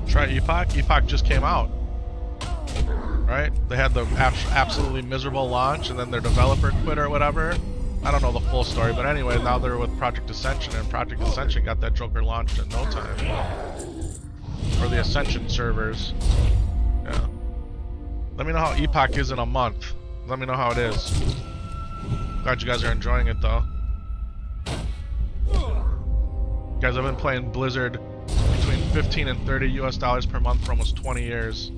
Try Epoch. Epoch just came out, right? They had the absolutely miserable launch, and then their developer quit or whatever. I don't know the full story, but anyway, now they're with Project Ascension, and Project Ascension got that Joker launched in no time. Or the Ascension servers. Yeah. Let me know how Epoch is in a month. Let me know how it is. Glad you guys are enjoying it, though. Guys, I've been playing Blizzard between $15 and $30 per month for almost 20 years.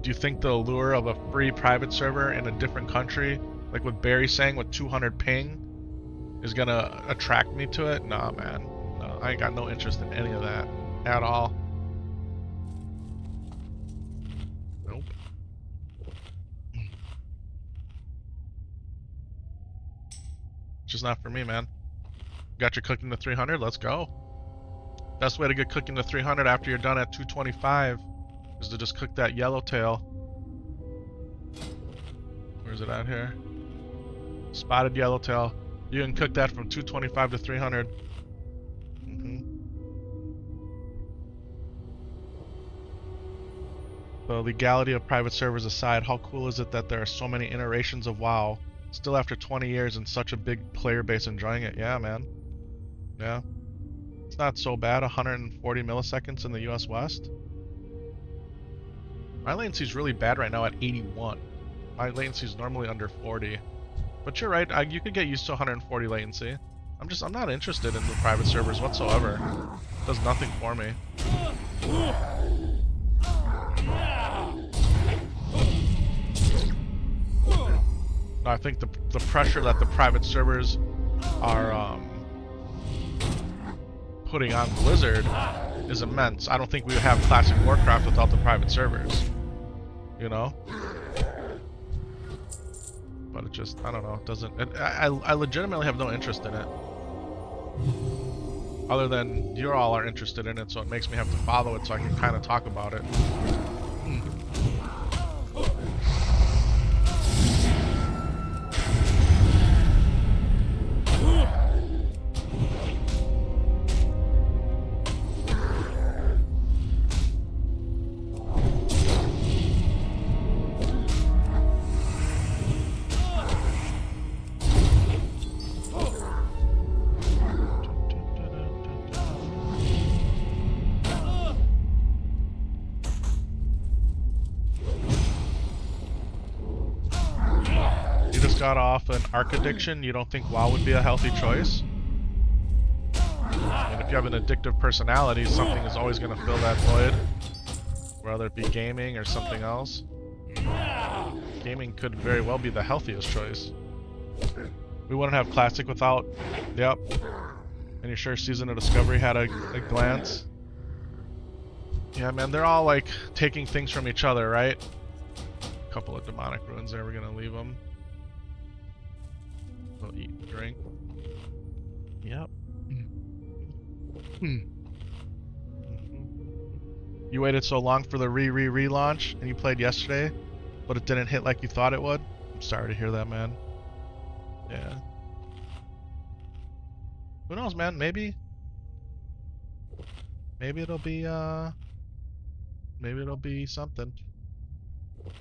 Do you think the allure of a free private server in a different country Like what Barry's saying with 200 ping is gonna attract me to it. Nah, man. No, I ain't got no interest in any of that at all. Nope. Just not for me, man. Got your cooking to 300? Let's go. Best way to get cooking to 300 after you're done at 225 is to just cook that yellowtail. Where's it at here? Spotted yellowtail. You can cook that from 225 to 300. The legality of private servers aside, how cool is it that there are so many iterations of WoW still after 20 years and such a big player base enjoying it? Yeah, man. Yeah. It's not so bad. 140 milliseconds in the US West. My latency is really bad right now at 81. My latency is normally under 40. But you're right, you could get used to 140 latency. I'm not interested in the private servers whatsoever. It does nothing for me. No, I think the pressure that the private servers are putting on Blizzard is immense. I don't think we would have classic Warcraft without the private servers. You know? But it just, I don't know, it doesn't, I legitimately have no interest in it. Other than you all are interested in it, so it makes me have to follow it so I can kind of talk about it. Got off an arc addiction, you don't think WoW would be a healthy choice? And if you have an addictive personality, something is always going to fill that void. Whether it be gaming or something else. Gaming could very well be the healthiest choice. We wouldn't have Classic without... Yep. And you're sure Season of Discovery had a glance? Yeah, man, they're all like taking things from each other, right? A couple of demonic ruins there, we're going to leave them. We'll eat and drink. Yep. You waited so long for the relaunch and you played yesterday, but it didn't hit like you thought it would? I'm sorry to hear that, man. Yeah. Who knows, man? Maybe it'll be something.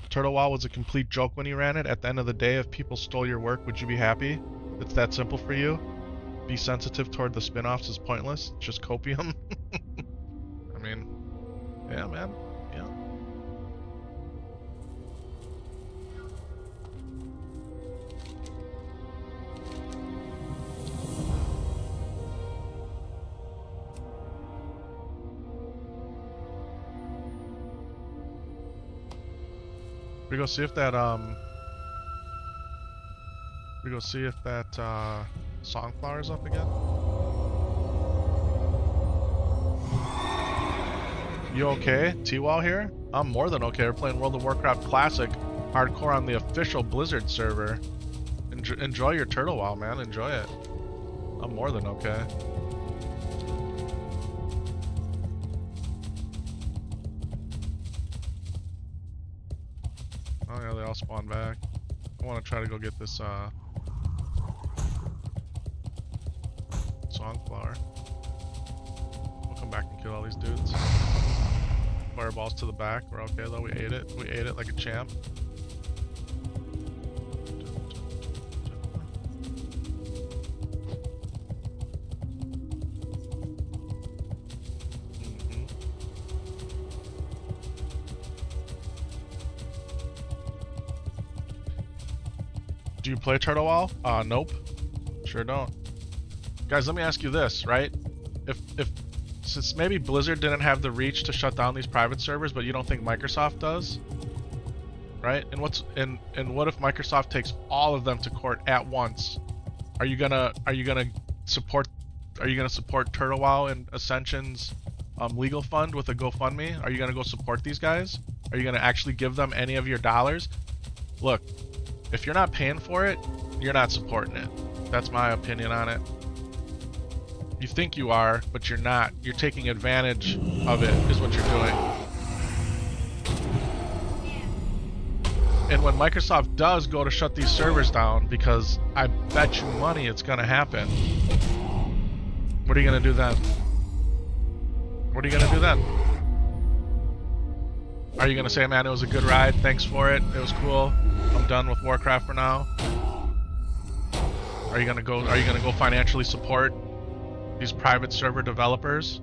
Turtle WoW was a complete joke when you ran it. At the end of the day, if people stole your work, would you be happy? It's that simple for you? Be sensitive toward the spin-offs is pointless. It's just copium. I mean, yeah, man. Yeah. We go see if that Songflower is up again. You okay? T-Wall here? I'm more than okay. We're playing World of Warcraft Classic hardcore on the official Blizzard server. Enjoy your Turtle WoW, man. Enjoy it. I'm more than okay. Oh yeah, they all spawn back. I want to try to go get this Songflower. We'll come back and kill all these dudes. Fireballs to the back. We're okay though. We ate it. We ate it like a champ. Do you play Turtle WoW? Nope. Sure don't. Guys, let me ask you this, right? Since maybe Blizzard didn't have the reach to shut down these private servers, but you don't think Microsoft does? right? And what if Microsoft takes all of them to court at once? Are you gonna support Turtle Wow and Ascension's legal fund with a GoFundMe? Are you gonna go support these guys? Are you gonna actually give them any of your dollars? Look, if you're not paying for it, you're not supporting it. That's my opinion on it. You think you are, but you're not. You're taking advantage of it, is what you're doing. And when Microsoft does go to shut these servers down, because I bet you money it's gonna happen, what are you gonna do then? What are you gonna do then? Are you gonna say, man, it was a good ride, thanks for it, it was cool, I'm done with Warcraft for now? Are you gonna go financially support these private server developers?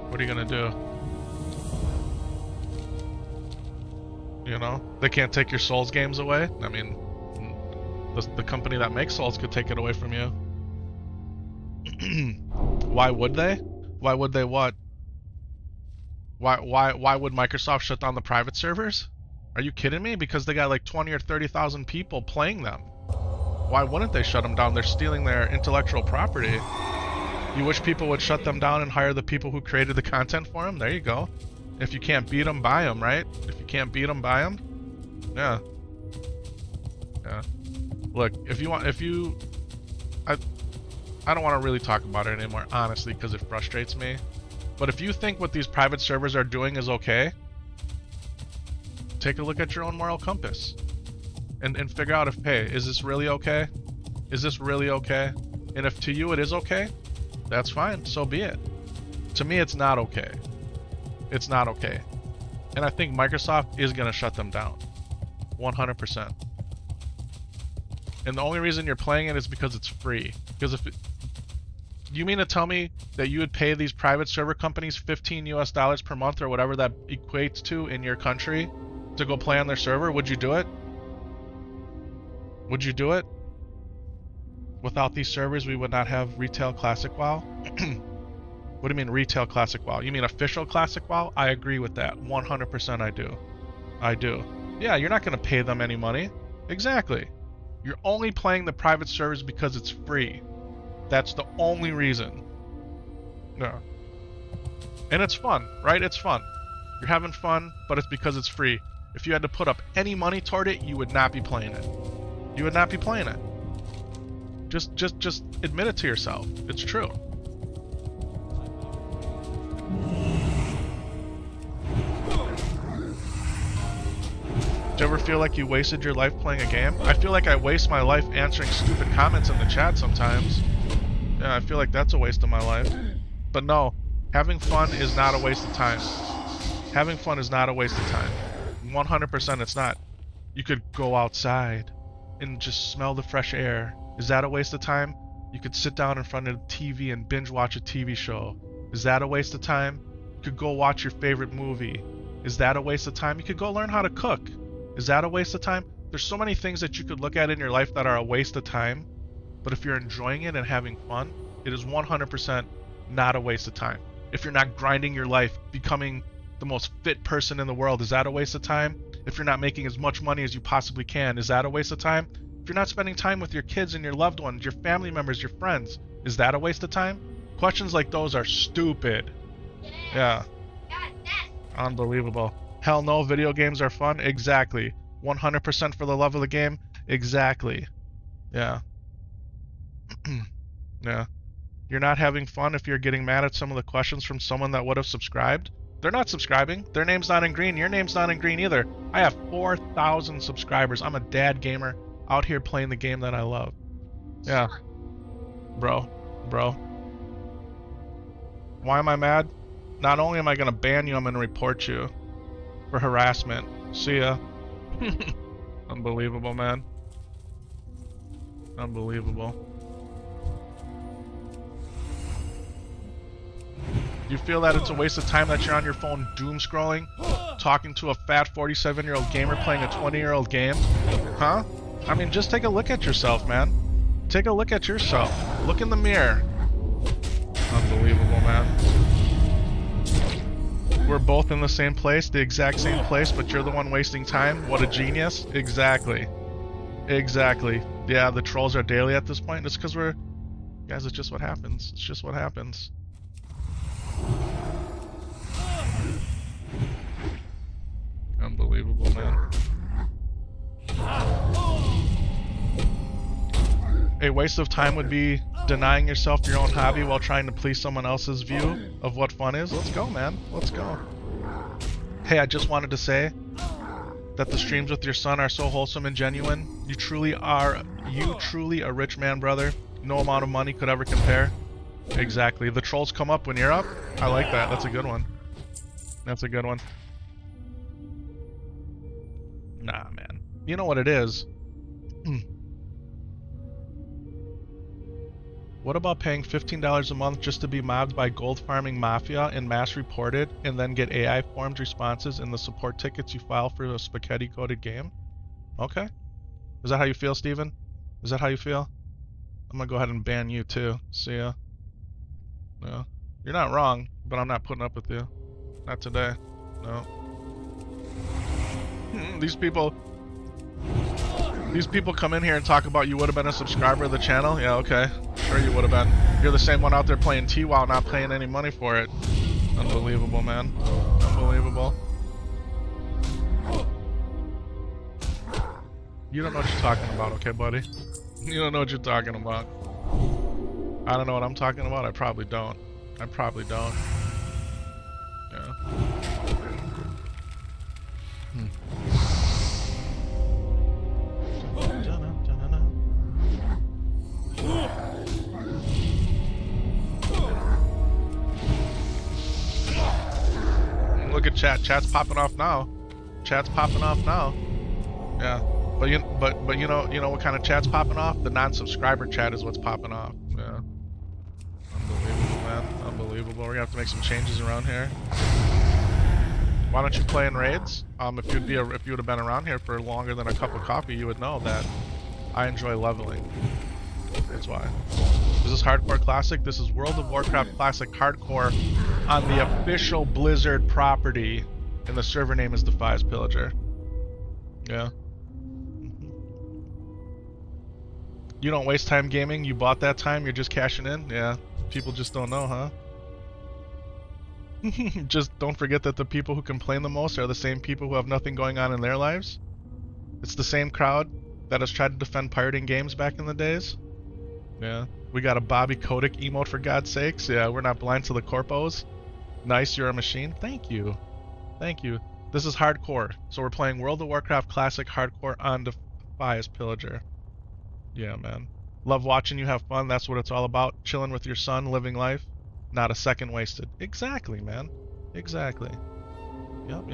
What are you gonna do? You know, they can't take your Souls games away. I mean, the company that makes Souls could take it away from you. Why would they? Why would they what? Why would Microsoft shut down the private servers? Are you kidding me? Because they got like 20 or 30,000 people playing them. Why wouldn't they shut them down? They're stealing their intellectual property. You wish people would shut them down and hire the people who created the content for them? There you go. If you can't beat them, buy them, right? If you can't beat them, buy them. Yeah. Yeah. Look, I don't want to really talk about it anymore, honestly, because it frustrates me. But if you think what these private servers are doing is okay, take a look at your own moral compass. And figure out if, hey, is this really okay? Is this really okay? And if to you it is okay, that's fine, so be it. To me, it's not okay. It's not okay. And I think Microsoft is going to shut them down. 100%. And the only reason you're playing it is because it's free. Because you mean to tell me that you would pay these private server companies $15 US per month or whatever that equates to in your country to go play on their server? Would you do it? Would you do it? Without these servers, we would not have retail Classic WoW? What do you mean retail Classic WoW? You mean official Classic WoW? I agree with that. 100% I do. I do. Yeah, you're not going to pay them any money. Exactly. You're only playing the private servers because it's free. That's the only reason. Yeah. And it's fun, right? It's fun. You're having fun, but it's because it's free. If you had to put up any money toward it, you would not be playing it. You would not be playing it. Just admit it to yourself. It's true. Do you ever feel like you wasted your life playing a game? I feel like I waste my life answering stupid comments in the chat sometimes. Yeah, I feel like that's a waste of my life. But no, having fun is not a waste of time. Having fun is not a waste of time. 100% it's not. You could go outside and just smell the fresh air. Is that a waste of time? You could sit down in front of the TV and binge watch a TV show. Is that a waste of time? You could go watch your favorite movie. Is that a waste of time? You could go learn how to cook. Is that a waste of time? There's so many things that you could look at in your life that are a waste of time, but if you're enjoying it and having fun, it is 100% not a waste of time. If you're not grinding your life, becoming the most fit person in the world, is that a waste of time? If you're not making as much money as you possibly can, is that a waste of time? If you're not spending time with your kids and your loved ones, your family members, your friends, is that a waste of time? Questions like those are stupid. Yeah. Unbelievable. Hell no, video games are fun? Exactly. 100% for the love of the game? Exactly. Yeah. Yeah. You're not having fun if you're getting mad at some of the questions from someone that would have subscribed? They're not subscribing. Their name's not in green. Your name's not in green either. I have 4,000 subscribers. I'm a dad gamer out here playing the game that I love. Yeah. Bro. Why am I mad? Not only am I going to ban you, I'm going to report you for harassment. See ya. Unbelievable, man. Unbelievable. You feel that it's a waste of time that you're on your phone doom scrolling, talking to a fat 47-year-old gamer playing a 20-year-old game? Huh? I mean, just take a look at yourself, man. Take a look at yourself. Look in the mirror. Unbelievable, man. We're both in the same place, the exact same place, but you're the one wasting time. What a genius. Exactly. Exactly. Yeah, the trolls are daily at this point. It's because we're... Guys, it's just what happens. It's just what happens. Unbelievable, man. A waste of time would be denying yourself your own hobby while trying to please someone else's view of what fun is. Let's go, man. Let's go. Hey, I just wanted to say that the streams with your son are so wholesome and genuine. You truly a rich man, brother. No amount of money could ever compare. Exactly. The trolls come up when you're up. I like that. That's a good one. That's a good one. Nah, man. You know what it is? What about paying $15 a month just to be mobbed by gold farming mafia and mass reported and then get AI formed responses in the support tickets you file for a spaghetti coded game? Okay. Is that how you feel, Steven? Is that how you feel? I'm gonna go ahead and ban you too. See ya. No. You're not wrong, but I'm not putting up with you. Not today. No. These people come in here and talk about you would have been a subscriber of the channel. Yeah, okay. Sure you would have been. You're the same one out there playing T-WoW, not paying any money for it. Unbelievable, man. Unbelievable. You don't know what you're talking about, okay, buddy? You don't know what you're talking about. I don't know what I'm talking about. I probably don't. I probably don't. Yeah. Look at chat. Chat's popping off now. Chat's popping off now. Yeah. But you know what kind of chat's popping off? The non-subscriber chat is what's popping off. Yeah. Unbelievable, man. Unbelievable. We're gonna have to make some changes around here. Why don't you play in raids? If you would have been around here for longer than a cup of coffee, you would know that I enjoy leveling. That's why. Is this Hardcore Classic? This is World of Warcraft Classic Hardcore on the official Blizzard property, and the server name is Defias Pillager. Yeah. You don't waste time gaming? You bought that time? You're just cashing in? Yeah. People just don't know, huh? Just don't forget that the people who complain the most are the same people who have nothing going on in their lives. It's the same crowd that has tried to defend pirating games back in the days. Yeah. We got a Bobby Kotick emote, for God's sakes. Yeah, we're not blind to the corpos. Nice, you're a machine. Thank you. Thank you. This is hardcore. So we're playing World of Warcraft Classic Hardcore on Defias Pillager. Yeah, man. Love watching you have fun. That's what it's all about. Chilling with your son, living life. Not a second wasted. Exactly, man. Exactly. Yep.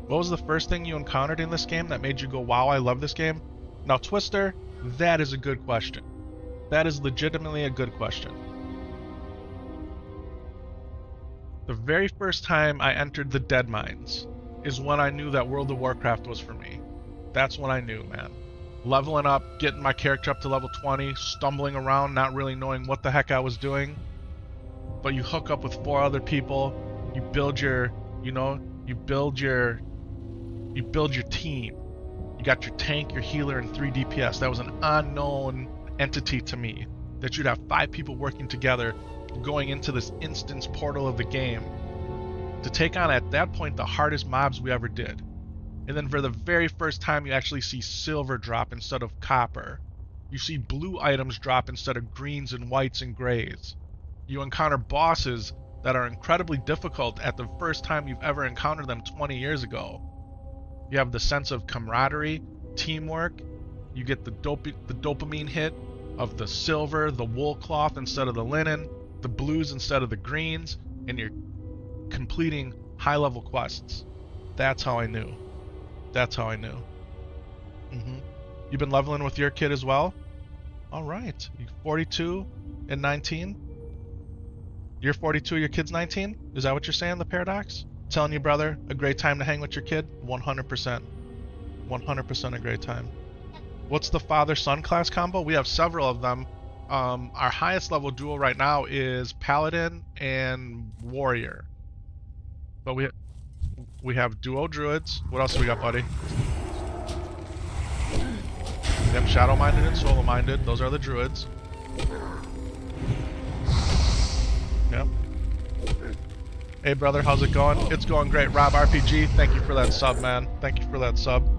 What was the first thing you encountered in this game that made you go, wow, I love this game? Now, Twister, that is a good question. That is legitimately a good question. The very first time I entered the Dead Mines is when I knew that World of Warcraft was for me. That's when I knew, man. Leveling up, getting my character up to level 20, stumbling around, not really knowing what the heck I was doing. But you hook up with 4 other people, you build your, you build your team. You got your tank, your healer, and 3 DPS. That was an unknown entity to me. That you'd have 5 people working together, going into this instance portal of the game to take on, at that point, the hardest mobs we ever did. And then for the very first time, you actually see silver drop instead of copper. You see blue items drop instead of greens and whites and grays. You encounter bosses that are incredibly difficult at the first time you've ever encountered them 20 years ago. You have the sense of camaraderie, teamwork. You get the dopamine hit of the silver, the wool cloth instead of the linen, the blues instead of the greens, and you're completing high-level quests. That's how I knew. That's how I knew. You've been leveling with your kid as well? Alright. You're 42 and 19? You're 42, your kid's 19? Is that what you're saying, the paradox? Telling you, brother, a great time to hang with your kid? 100%. 100% a great time. What's the father-son class combo? We have several of them. Our highest level duo right now is Paladin and Warrior. But we have duo druids. What else do we got, buddy? Yep, shadow minded and solo minded. Those are the druids. Yep. Hey brother, how's it going? It's going great. Rob RPG, thank you for that sub, man. Thank you for that sub.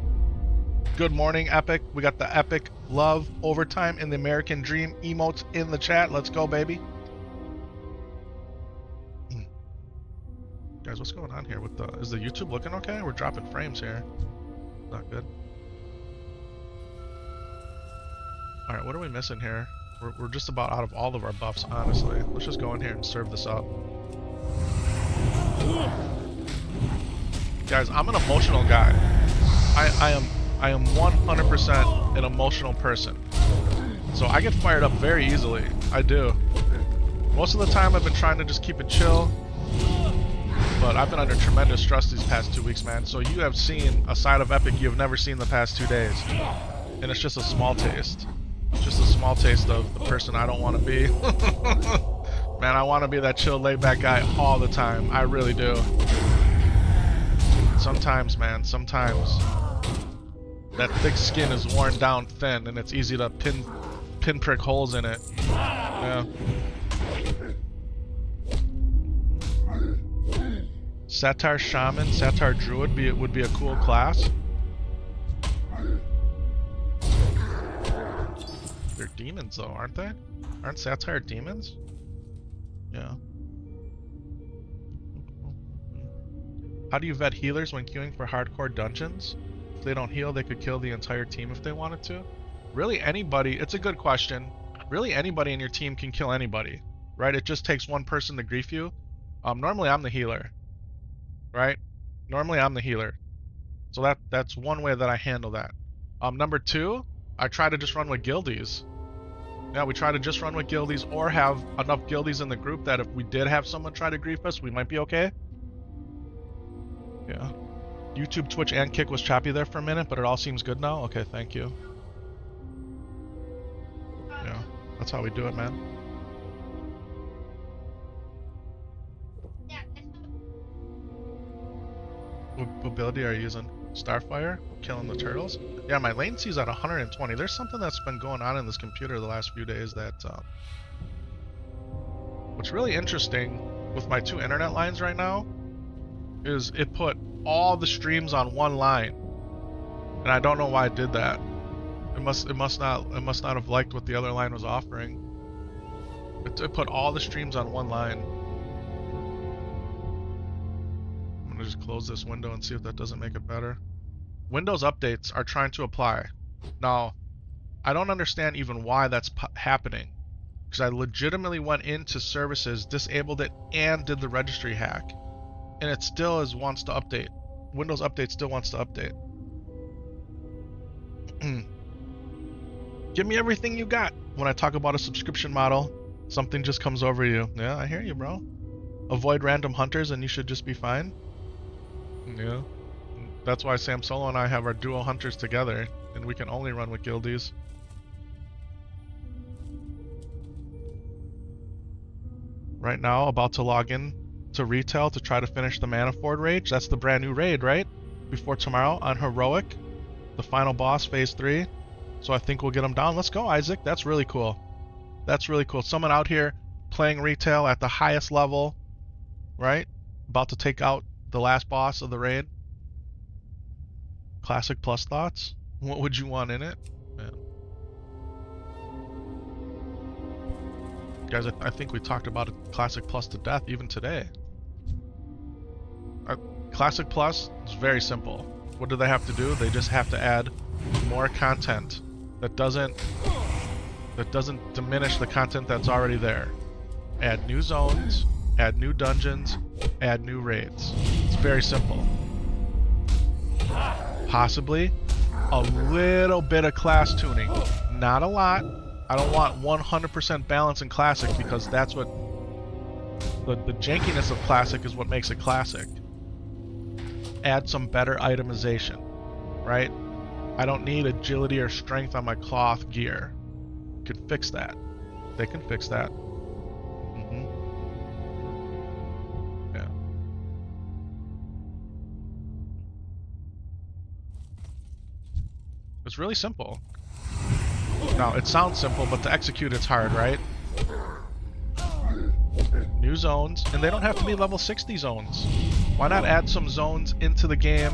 Good morning, Epic. We got the Epic Love Overtime in the American Dream emotes in the chat. Let's go, baby. Guys, what's going on here with the... Is the YouTube looking okay? We're dropping frames here. Not good. Alright, what are we missing here? We're just about out of all of our buffs, honestly. Let's just go in here and serve this up. Guys, I'm an emotional guy. I am 100% an emotional person. So I get fired up very easily. I do. Most of the time I've been trying to just keep it chill. But I've been under tremendous stress these past 2 weeks, man. So you have seen a side of Epic you have never seen the past 2 days. And it's just a small taste. Just a small taste of the person I don't want to be. Man, I want to be that chill, laid-back guy all the time. I really do. Sometimes, man, sometimes that thick skin is worn down thin, and it's easy to pinprick holes in it. Yeah. Satyr Shaman, Satyr Druid would be a cool class. They're demons, though, aren't they? Aren't Satyr demons? Yeah. How do you vet healers when queuing for hardcore dungeons? If they don't heal, they could kill the entire team if they wanted to. Really, anybody, it's a good question. Really, anybody in your team can kill anybody, right? It just takes one person to grief you. Normally, I'm the healer, right? Normally, I'm the healer. So that's one way that I handle that. Number two, I try to just run with guildies. Yeah, we try to just run with guildies or have enough guildies in the group that if we did have someone try to grief us, we might be okay. Yeah. YouTube, Twitch, and Kick was choppy there for a minute, but it all seems good now? Okay, thank you. Yeah, that's how we do it, man. What ability are you using? Starfire? Killing the turtles? Yeah, my latency's at 120. There's something that's been going on in this computer the last few days that... What's really interesting with my 2 internet lines right now is it put all the streams on one line. And I don't know why it did that. It must not have liked what the other line was offering. It put all the streams on one line. I'm gonna just close this window and see if that doesn't make it better. Windows updates are trying to apply. Now, I don't understand even why that's happening. Because I legitimately went into services, disabled it, and did the registry hack. And it still wants to update. Windows Update still wants to update. Give me everything you got. When I talk about a subscription model, something just comes over you. Yeah, I hear you, bro. Avoid random hunters and you should just be fine. Yeah. That's why SAMSOLO and I have our duo hunters together, and we can only run with guildies. Right now, about to log in to retail to try to finish the Manifold raid. That's the brand new raid, right? Before tomorrow on Heroic, the final boss, phase 3. So I think we'll get him down. Let's go, Isaac. That's really cool. That's really cool. Someone out here playing retail at the highest level, right? About to take out the last boss of the raid. Classic Plus thoughts? What would you want in it? Man. Guys, I think we talked about a Classic Plus to death even today. Classic Plus is very simple. What do they have to do? They just have to add more content that doesn't diminish the content that's already there. Add new zones, add new dungeons, add new raids. It's very simple. Possibly a little bit of class tuning. Not a lot. I don't want 100% balance in Classic because that's what... The jankiness of Classic is what makes it Classic. Add some better itemization, right? I don't need agility or strength on my cloth gear. Could fix that. They can fix that. Mm-hmm. Yeah. It's really simple. Now, it sounds simple, but to execute it's hard, right? New zones, and they don't have to be level 60 zones. Why not add some zones into the game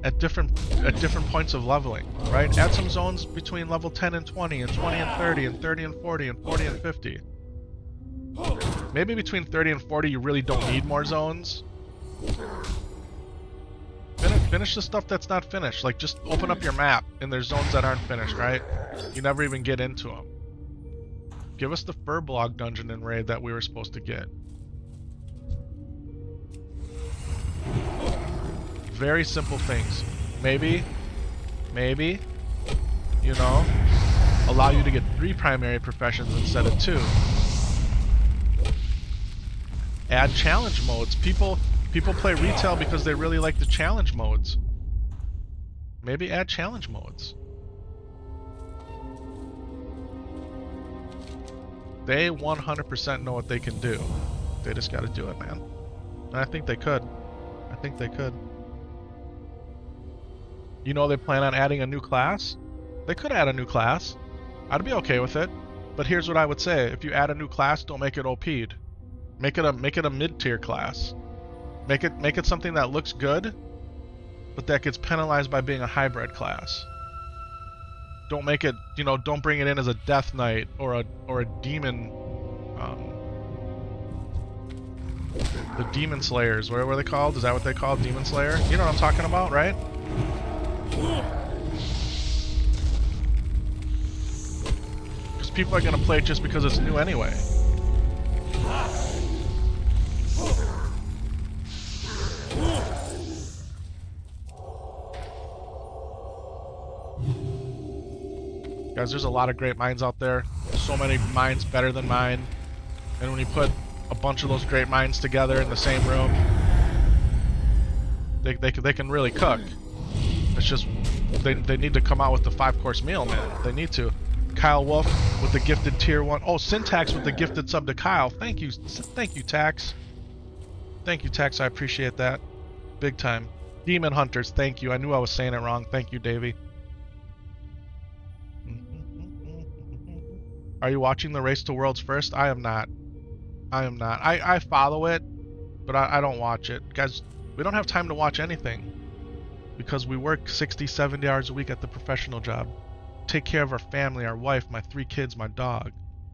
at different points of leveling, right? Add some zones between level 10 and 20, and 20 and 30, and 30 and 40, and 40 and 50. Maybe between 30 and 40 you really don't need more zones. Finish the stuff that's not finished. Like, just open up your map, and there's zones that aren't finished, right? You never even get into them. Give us the Furblog dungeon and raid that we were supposed to get. Very simple things. Maybe, you know, allow you to get 3 primary professions instead of 2. Add challenge modes. People play retail because they really like the challenge modes. Maybe add challenge modes. They 100% know what they can do. They just got to do it, man. And I think they could. I think they could. You know they plan on adding a new class? They could add a new class. I'd be okay with it. But here's what I would say. If you add a new class, don't make it OP'd. Make it a mid-tier class. Make it something that looks good, but that gets penalized by being a hybrid class. Don't make it, you know, don't bring it in as a Death Knight or a demon. The Demon Slayers. What are they called? Is that what they call Demon Slayer? You know what I'm talking about, right? Because people are gonna play it just because it's new anyway. Guys, there's a lot of great minds out there. So many minds better than mine. And when you put a bunch of those great minds together in the same room, they can really cook. It's just they need to come out with the 5-course meal, man. They need to. Kyle Wolf with the gifted tier 1. Oh, Syntax with the gifted sub to Kyle. Thank you, Tax. Thank you, Tax. I appreciate that. Big time. Demon Hunters, thank you. I knew I was saying it wrong. Thank you, Davey. Are you watching the Race to Worlds first? I am not. I follow it, but I don't watch it. Guys, we don't have time to watch anything because we work 60, 70 hours a week at the professional job. Take care of our family, our wife, my 3 kids, my dog.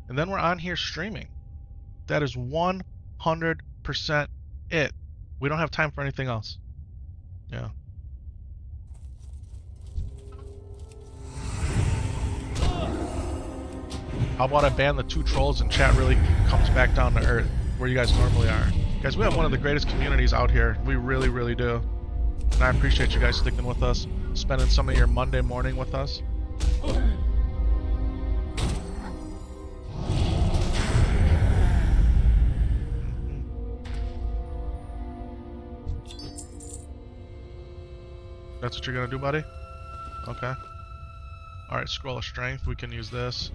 And then we're on here streaming. That is 100% it. We don't have time for anything else. Yeah. How about I ban the 2 trolls and chat really comes back down to earth, where you guys normally are. Guys, we have one of the greatest communities out here. We really, really do. And I appreciate you guys sticking with us, spending some of your Monday morning with us. That's what you're gonna do, buddy? Okay. Alright, scroll of strength, we can use this.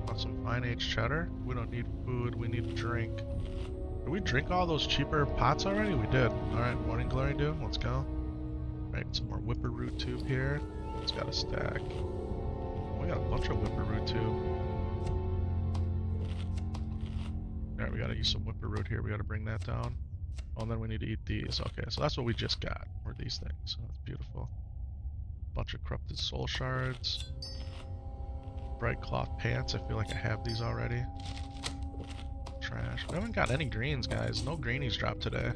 Want some fine aged cheddar? We don't need food, we need drink. Did we drink all those cheaper pots already? We did. Alright, morning glory dew, let's go. Alright, some more whipper root tube here. It's got a stack. We got a bunch of whipper root tube. Alright, we gotta use some whipper root here, we gotta bring that down. Oh, and then we need to eat these. Okay, so that's what we just got, were these things. So that's beautiful. Bunch of corrupted soul shards. Bright cloth pants, I feel like I have these already. Trash. We haven't got any greens, guys. No greenies dropped today.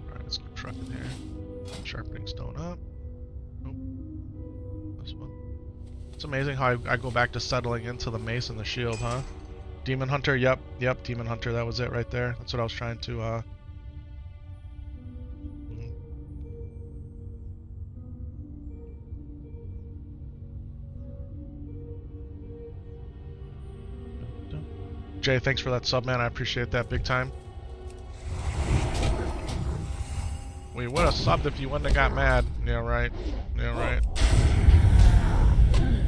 Alright, let's keep trucking here. Sharpening stone up. Nope. This one. It's amazing how I go back to settling into the mace and the shield, huh? Demon Hunter, yep, Demon Hunter, that was it right there. That's what I was trying to, Jay, thanks for that sub, man. I appreciate that big time. We would have subbed if you wouldn't have got mad. Yeah, right. Yeah, right.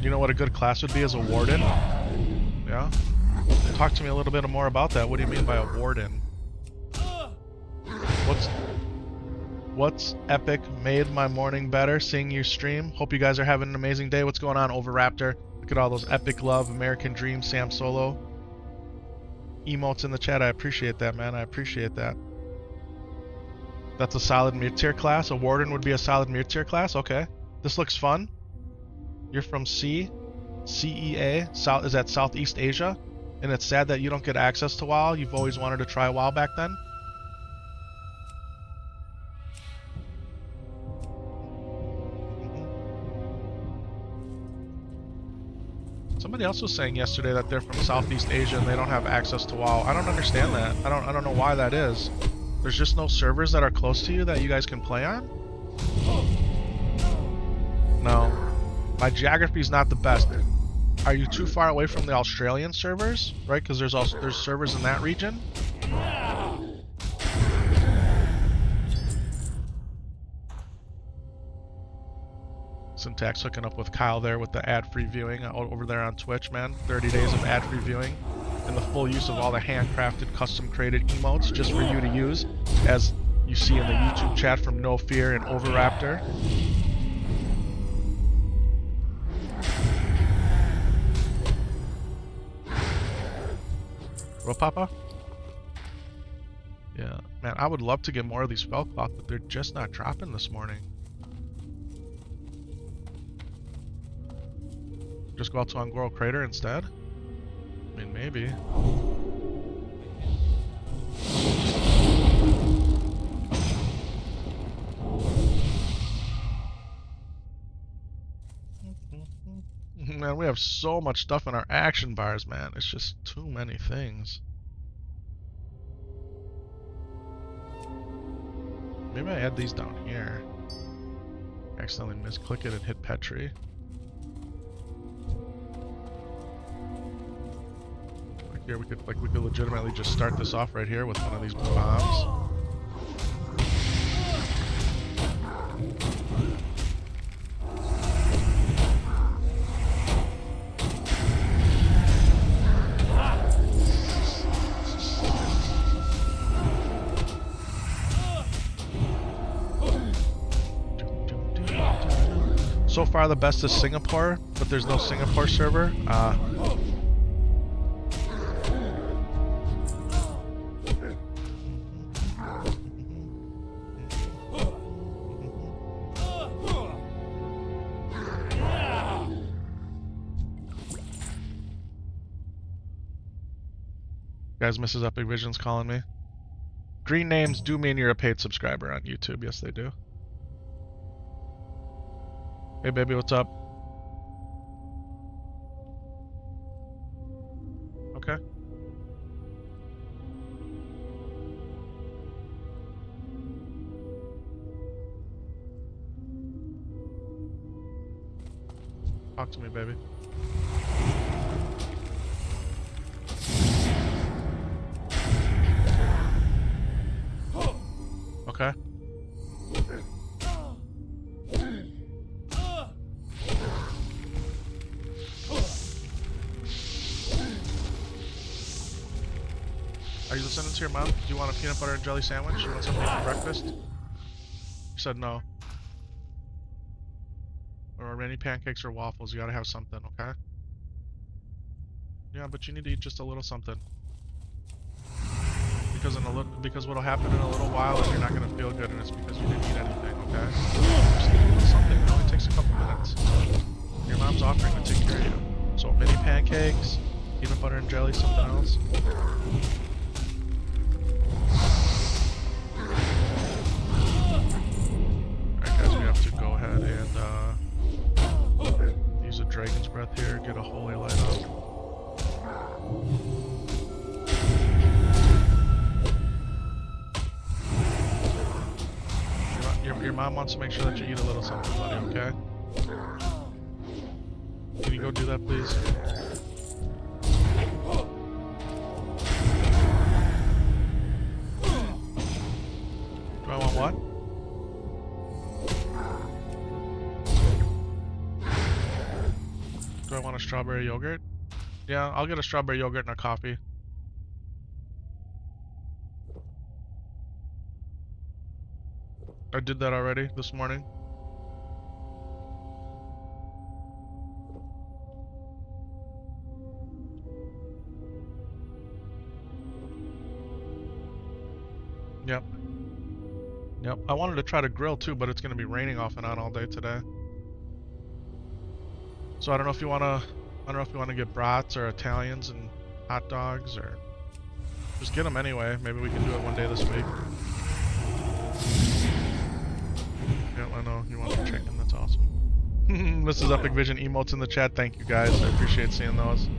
You know what a good class would be as a warden? Yeah? Talk to me a little bit more about that. What do you mean by a warden? What's epic made my morning better seeing you stream? Hope you guys are having an amazing day. What's going on, Overraptor? Look at all those epic love, American Dream, SAMSOLO emotes in the chat. I appreciate that, man. I appreciate that. That's a solid mid-tier class. A warden would be a solid mid-tier class. Okay. This looks fun. You're from CEA. Is that Southeast Asia? And it's sad that you don't get access to WoW. You've always wanted to try WoW back then. Somebody else was saying yesterday that they're from Southeast Asia and they don't have access to WoW. I don't understand that. I don't know why that is. There's just no servers that are close to you that you guys can play on? No. My geography's not the best. Are you too far away from the Australian servers? Right? Because there's servers in that region? Syntax hooking up with Kyle there with the ad-free viewing over there on Twitch, man. 30 days of ad-free viewing and the full use of all the handcrafted, custom-created emotes just for you to use, as you see in the YouTube chat from No Fear and Overraptor. What, Papa? Yeah, man, I would love to get more of these Felcloth, but they're just not dropping this morning. Just go out to Angoro Crater instead? I mean, maybe. Man, we have so much stuff in our action bars, man. It's just too many things. Maybe I add these down here. Accidentally misclick it and hit Petri. Here we could legitimately just start this off right here with one of these bombs. So far the best is Singapore, but there's no Singapore server. Guys, Mrs. Epic Vision's calling me. Green names do mean you're a paid subscriber on YouTube. Yes, they do. Hey, baby, what's up? Okay. Talk to me, baby. Okay. Are you listening to your mom? Do you want a peanut butter and jelly sandwich? You want something for breakfast? You said no. Or any pancakes or waffles, you gotta have something, okay? Yeah, but you need to eat just a little something. Because what'll happen in a little while is you're not gonna feel good, and it's because you didn't eat anything, okay? Just eat a little something. It only takes a couple minutes. Your mom's offering to take care of you. So mini pancakes, peanut butter and jelly, something else. Alright guys, we have to go ahead and use a dragon's breath here, get a holy light up. Your mom wants to make sure that you eat a little something, buddy, okay? Can you go do that, please? Do I want what? want a strawberry yogurt? Yeah, I'll get a strawberry yogurt and a coffee. I did that already this morning. Yep. Yep. I wanted to try to grill too, but it's going to be raining off and on all day today. So I don't know if you want to get brats or Italians and hot dogs, or just get them anyway. Maybe we can do it one day this week. Yeah, I know you want some chicken. That's awesome. This is Epic Vision emotes in the chat. Thank you guys. I appreciate seeing those.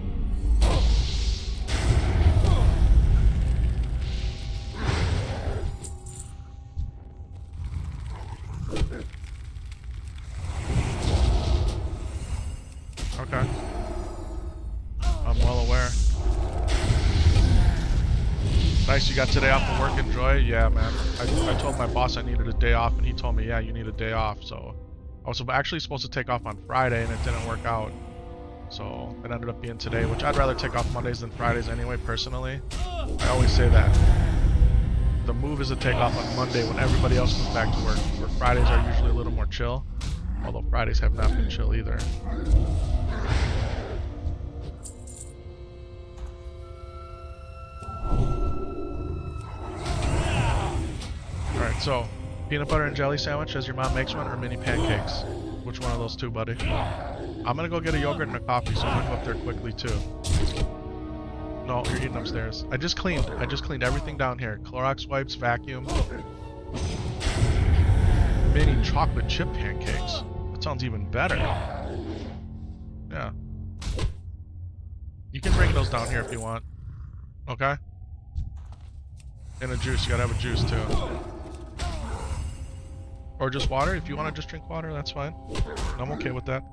Okay. I'm well aware. Nice, you got today off from work. Enjoy? Yeah, man. I told my boss I needed a day off, and he told me, yeah, you need a day off. So I was actually supposed to take off on Friday, and it didn't work out. So it ended up being today, which I'd rather take off Mondays than Fridays anyway, personally. I always say that. The move is to take off on Monday when everybody else comes back to work, where Fridays are usually a little more chill. Although Fridays have not been chill either. Alright, so peanut butter and jelly sandwich as your mom makes one, or mini pancakes? Which one of those two, buddy? I'm gonna go get a yogurt and a coffee, so I'm gonna go up there quickly too. No, you're eating upstairs. I just cleaned everything down here. Clorox wipes, vacuum. Mini chocolate chip pancakes. That sounds even better. Yeah. You can bring those down here if you want. Okay? And a juice. You gotta have a juice too. Or just water. If you want to just drink water, that's fine. I'm okay with that.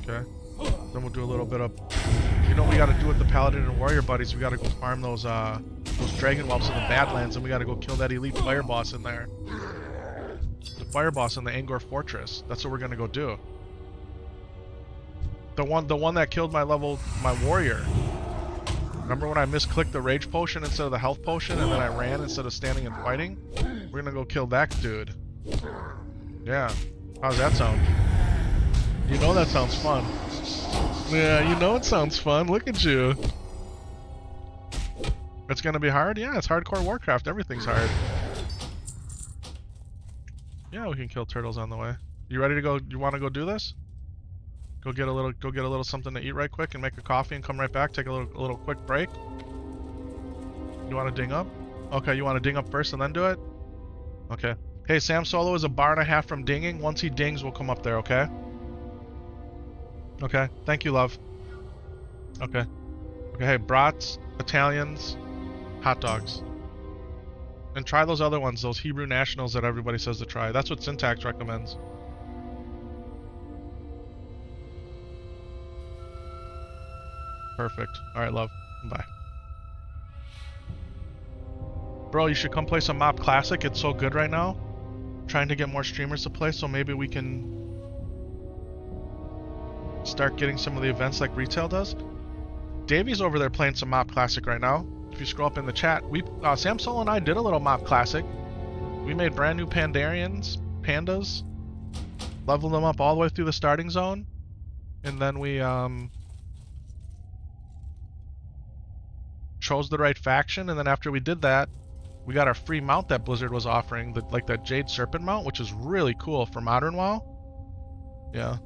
Okay. Then we'll do a little bit of... You know what we gotta do with the Paladin and Warrior buddies? We gotta go farm those dragon whelps in the Badlands, and we gotta go kill that elite fire boss in there. The fire boss in the Angor Fortress. That's what we're gonna go do. The one that killed my warrior. Remember when I misclicked the rage potion instead of the health potion, and then I ran instead of standing and fighting? We're gonna go kill that dude. Yeah. How's that sound? You know that sounds fun. Yeah, you know it sounds fun. Look at you. It's gonna be hard? Yeah, it's hardcore Warcraft. Everything's hard. Yeah, we can kill turtles on the way. You ready to go? You want to go do this? Go get a little something to eat right quick and make a coffee and come right back. Take a little quick break. You want to ding up? Okay, you want to ding up first and then do it? Okay. Hey, SAMSOLO is a bar and a half from dinging. Once he dings, we'll come up there, okay? Okay. Thank you, love. Okay. Okay, hey, brats, Italians, hot dogs. And try those other ones, those Hebrew nationals that everybody says to try. That's what Syntax recommends. Perfect. Alright, love. Bye. Bro, you should come play some Mob Classic. It's so good right now. Trying to get more streamers to play, so maybe we can start getting some of the events like Retail does. Davey's over there playing some Mob Classic right now. If you scroll up in the chat, SAMSOLO and I did a little Mob Classic. We made brand new pandas, leveled them up all the way through the starting zone, and then we chose the right faction, and then after we did that, we got our free mount that Blizzard was offering, like that Jade Serpent mount, which is really cool for Modern WoW. Yeah.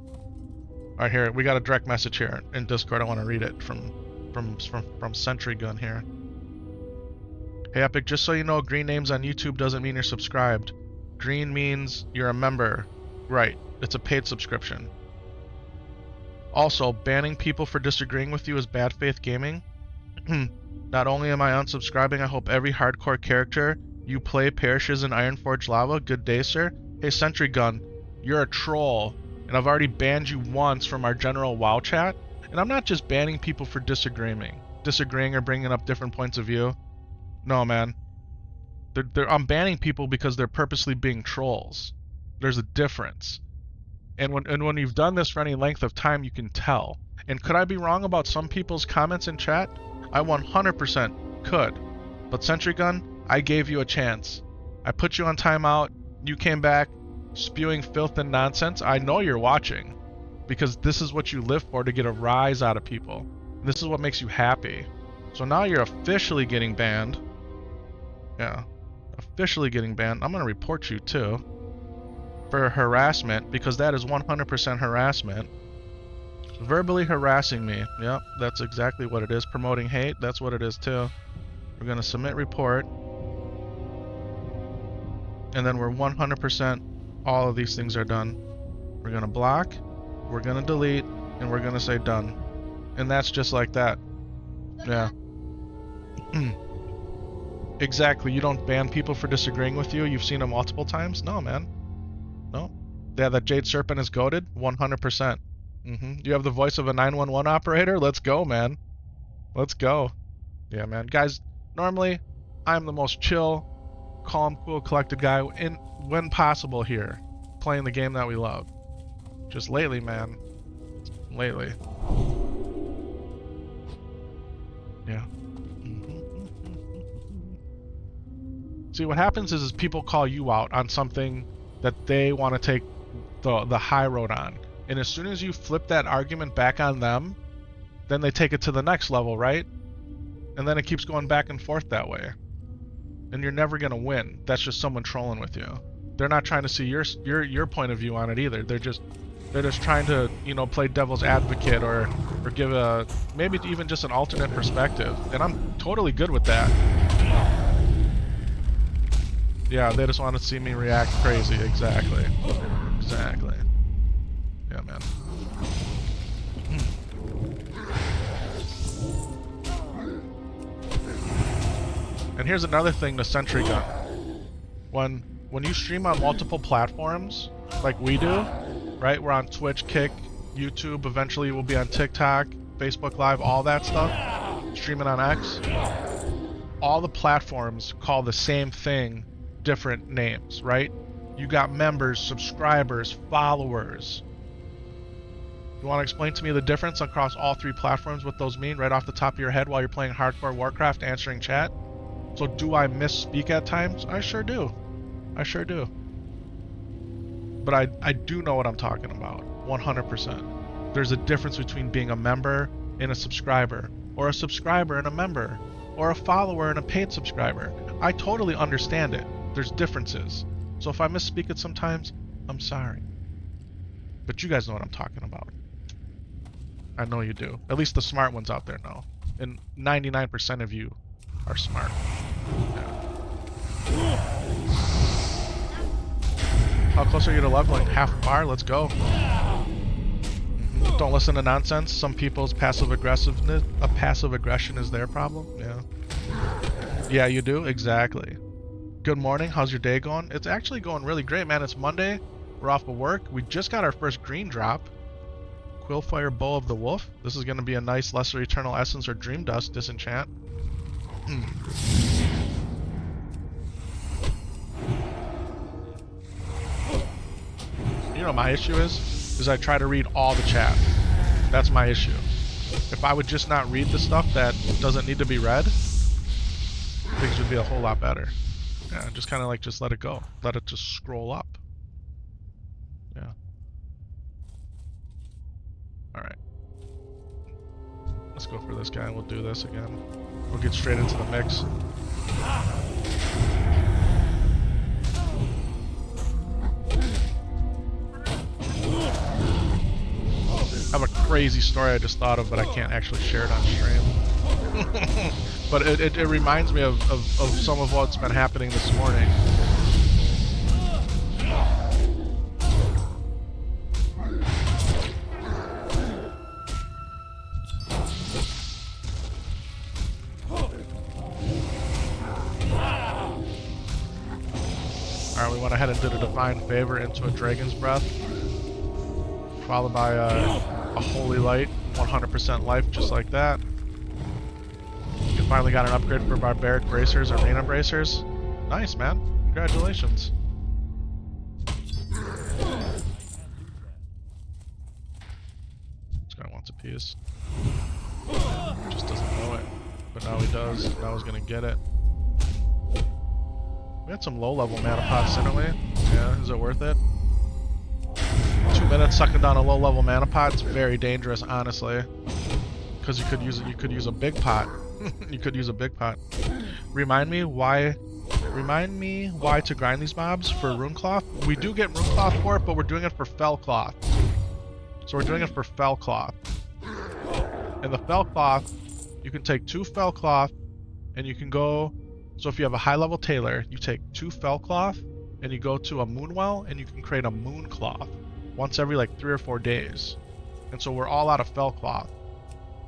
Alright, here, we got a direct message here in Discord. I want to read it from Sentry Gun here. Hey Epic, just so you know, green names on YouTube doesn't mean you're subscribed. Green means you're a member. Right, it's a paid subscription. Also, banning people for disagreeing with you is bad faith gaming. Not only am I unsubscribing, I hope every hardcore character you play perishes in Ironforge lava. Good day, sir. Hey, Sentry Gun, you're a troll, and I've already banned you once from our general WoW chat. And I'm not just banning people for disagreeing or bringing up different points of view. No, man. I'm banning people because they're purposely being trolls. There's a difference. And when you've done this for any length of time, you can tell. And could I be wrong about some people's comments in chat? I 100% could. But Sentry Gun, I gave you a chance. I put you on timeout. You came back spewing filth and nonsense. I know you're watching. Because this is what you live for, to get a rise out of people. This is what makes you happy. So now you're officially getting banned. Yeah. Officially getting banned. I'm going to report you too. For harassment, because that is 100% harassment. Verbally harassing me. Yep, that's exactly what it is. Promoting hate, that's what it is too. We're going to submit report. And then we're 100% all of these things are done. We're going to block, we're going to delete, and we're going to say done. And that's just like that. Yeah. Exactly, you don't ban people for disagreeing with you. You've seen them multiple times? No, man. No. Yeah, that Jade Serpent is goated? 100%. You have the voice of a 911 operator? Let's go, man. Let's go. Yeah, man. Guys, normally, I'm the most chill, calm, cool, collected guy when possible here. Playing the game that we love. Just lately, man. Lately. Yeah. See, what happens is people call you out on something that they want to take the high road on. And as soon as you flip that argument back on them, then they take it to the next level, right? And then it keeps going back and forth that way. And you're never going to win. That's just someone trolling with you. They're not trying to see your point of view on it either. They're just trying to, you know, play devil's advocate or give a maybe even just an alternate perspective. And I'm totally good with that. Yeah, they just want to see me react crazy. Exactly. Exactly. Yeah, man. And here's another thing to Sentry Gun. When you stream on multiple platforms, like we do, right? We're on Twitch, Kick, YouTube, eventually we'll be on TikTok, Facebook Live, all that stuff. Streaming on X. All the platforms call the same thing different names, right? You got members, subscribers, followers. You want to explain to me the difference across all three platforms, what those mean right off the top of your head while you're playing hardcore Warcraft, answering chat? So do I misspeak at times? I sure do. I sure do. But I do know what I'm talking about, 100%. There's a difference between being a member and a subscriber, or a subscriber and a member, or a follower and a paid subscriber. I totally understand it. There's differences. So if I misspeak it sometimes, I'm sorry. But you guys know what I'm talking about. I know you do. At least the smart ones out there know. And 99% of you are smart. Yeah. How close are you to leveling? Half a bar? Let's go. Don't listen to nonsense. Some people's passive aggression is their problem. Yeah. Yeah, you do? Exactly. Good morning. How's your day going? It's actually going really great, man. It's Monday. We're off of work. We just got our first green drop. Quillfire Bow of the Wolf. This is going to be a nice Lesser Eternal Essence or Dream Dust disenchant. You know what my issue is I try to read all the chat. That's my issue. If I would just not read the stuff that doesn't need to be read, things would be a whole lot better. Yeah, just kind of like just let it go. Let it just scroll up. Yeah. Alright. Let's go for this guy and we'll do this again. We'll get straight into the mix. I have a crazy story I just thought of, but I can't actually share it on stream. But it reminds me of some of what's been happening this morning. Alright, we went ahead and did a Divine Favor into a Dragon's Breath, followed by a Holy Light, 100% life, just like that. You finally got an upgrade for Barbaric Bracers, Arena Bracers. Nice, man. Congratulations. piece. Just doesn't know it. But now he does. Now he's gonna get it. We had some low-level mana pots, didn't we? Yeah, is it worth it? 2 minutes sucking down a low-level mana pot. It's very dangerous, honestly. Because you could use a big pot. You could use a big pot. Remind me why to grind these mobs for Runecloth. We do get Runecloth for it, but we're doing it for Felcloth. So we're doing it for Felcloth. And the Felcloth, you can take 2 Felcloth, and you can go. So if you have a high-level tailor, you take 2 Felcloth, and you go to a Moonwell, and you can create a Mooncloth once every like 3 or 4 days. And so we're all out of Felcloth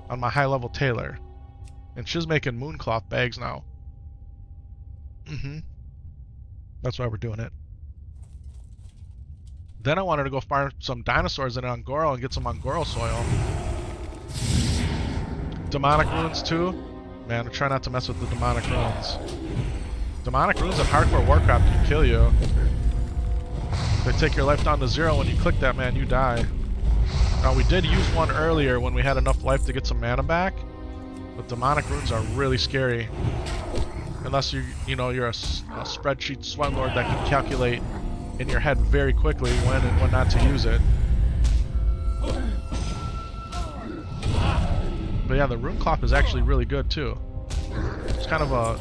on my high-level tailor, and she's making Mooncloth bags now. That's why we're doing it. Then I wanted to go farm some dinosaurs in Angoro and get some Angoro soil. Demonic runes too. Man, I try not to mess with the demonic runes. Demonic runes in hardcore Warcraft can kill you. They take your life down to 0 when you click that, man, you die. Now we did use one earlier when we had enough life to get some mana back, but demonic runes are really scary. Unless you're a spreadsheet sweatlord that can calculate in your head very quickly when and when not to use it. But yeah, the Runecloth is actually really good too. It's kind of a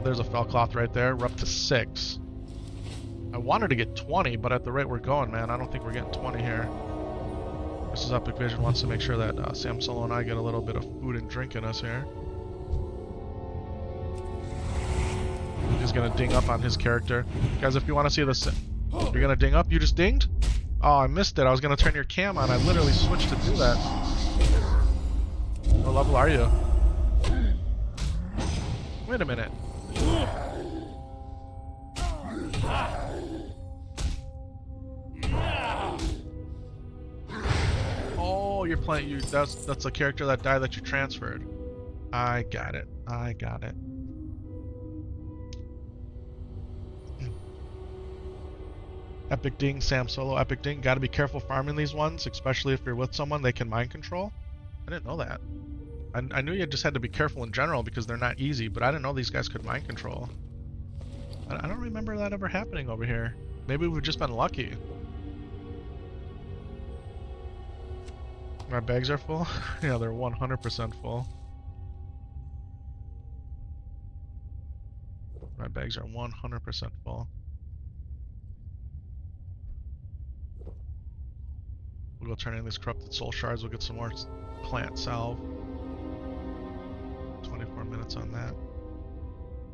there's a Felcloth right there. We're up to 6. I wanted to get 20, but at the rate we're going, man, I don't think we're getting 20 here. This is Epic Vision wants to make sure that SAMSOLO and I get a little bit of food and drink in us here. He's gonna ding up on his character. Guys, if you want to see this, you're gonna ding up? You just dinged? Oh, I missed it. I was gonna turn your cam on. I literally switched to do that. What level are you? Wait a minute. Oh, you're playing. That's a character that died that you transferred. I got it. I got it. Epic Ding, SAMSOLO, Epic Ding. Gotta be careful farming these ones, especially if you're with someone they can mind control. I didn't know that. I knew you just had to be careful in general because they're not easy, but I didn't know these guys could mind control. I don't remember that ever happening over here. Maybe we've just been lucky. My bags are full? Yeah, they're 100% full. My bags are 100% full. We'll go turn in these corrupted soul shards. We'll get some more plant salve. 24 minutes on that.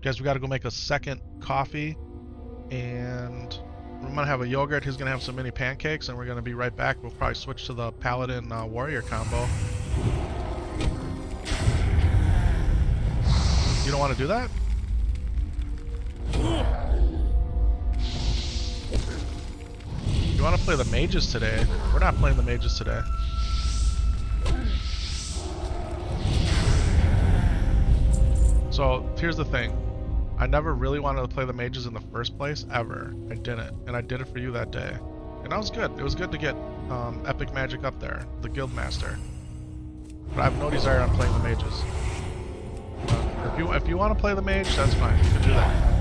Guys, we gotta go make a second coffee, and we're gonna have a yogurt. He's gonna have some mini pancakes, and we're gonna be right back. We'll probably switch to the Paladin warrior combo. You don't want to do that? You want to play the mages today? We're not playing the mages today. So here's the thing. I never really wanted to play the mages in the first place, ever. I didn't. And I did it for you that day. And that was good. It was good to get epic magic up there, the guild master. But I have no desire on playing the mages. If you want to play the mage, that's fine. You can do that.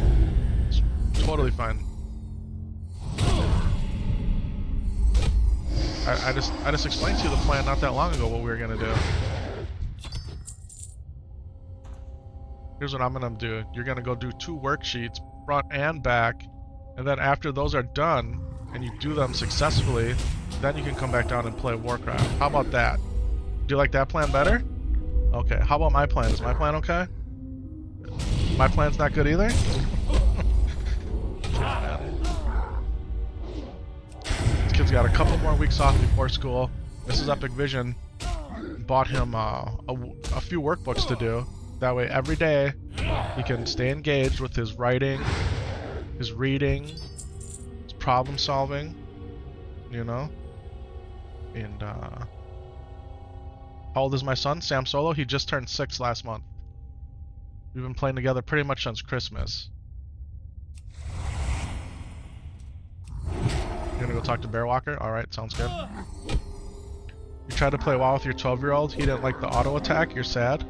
It's totally fine. I just explained to you the plan not that long ago what we were gonna do. Here's what I'm gonna do. You're gonna go do 2 worksheets, front and back, and then after those are done and you do them successfully, then you can come back down and play Warcraft. How about that? Do you like that plan better? Okay. How about my plan? Is my plan okay? My plan's not good either? This kid's got a couple more weeks off before school. Mrs. Epic Vision bought him a few workbooks to do. That way every day he can stay engaged with his writing, his reading, his problem solving, you know? And how old is my son? SAMSOLO? He just turned 6 last month. We've been playing together pretty much since Christmas. You're gonna go talk to Bearwalker? Alright, sounds good. You tried to play WoW with your 12-year-old. He didn't like the auto attack. You're sad.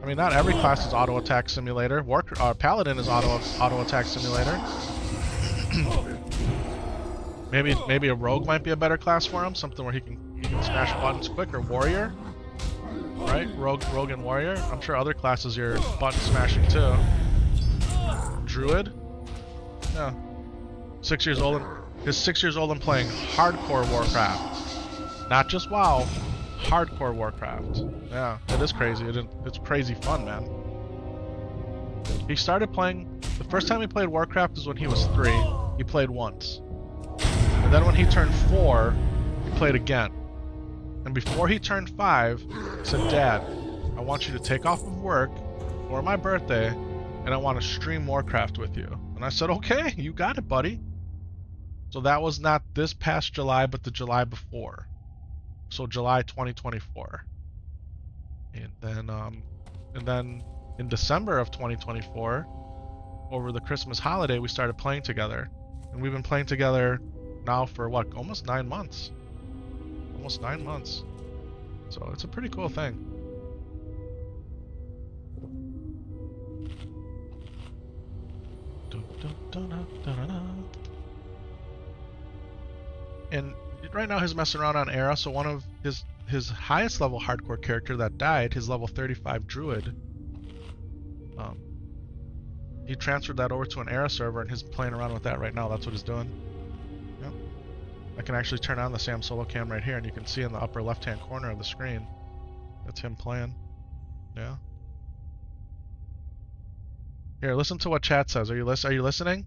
I mean, not every class is auto attack simulator. Paladin is auto attack simulator. maybe a rogue might be a better class for him. Something where he can smash buttons quick, or warrior. Right? Rogue and warrior. I'm sure other classes you're button smashing too. Druid. Yeah. 6 years old. He's 6 years old and playing hardcore Warcraft. Not just WoW. Hardcore Warcraft. Yeah, it is crazy. It's crazy fun, man. He started playing... The first time he played Warcraft was when he was 3. He played once. And then when he turned 4, he played again. And before he turned 5, he said, Dad, I want you to take off of work for my birthday, and I want to stream Warcraft with you. And I said, okay, you got it, buddy. So that was not this past July, but the July before. So July 2024. And then in December of 2024, over the Christmas holiday, we started playing together. And we've been playing together now for what, almost 9 months. Almost 9 months. So it's a pretty cool thing. And right now he's messing around on Era, so one of his highest level hardcore character that died, his level 35 druid, he transferred that over to an Era server and he's playing around with that right now. That's what he's doing. Yep. I can actually turn on the SAMSOLO cam right here and you can see in the upper left hand corner of the screen. That's him playing. Yeah. Here, listen to what chat says. Are you listening?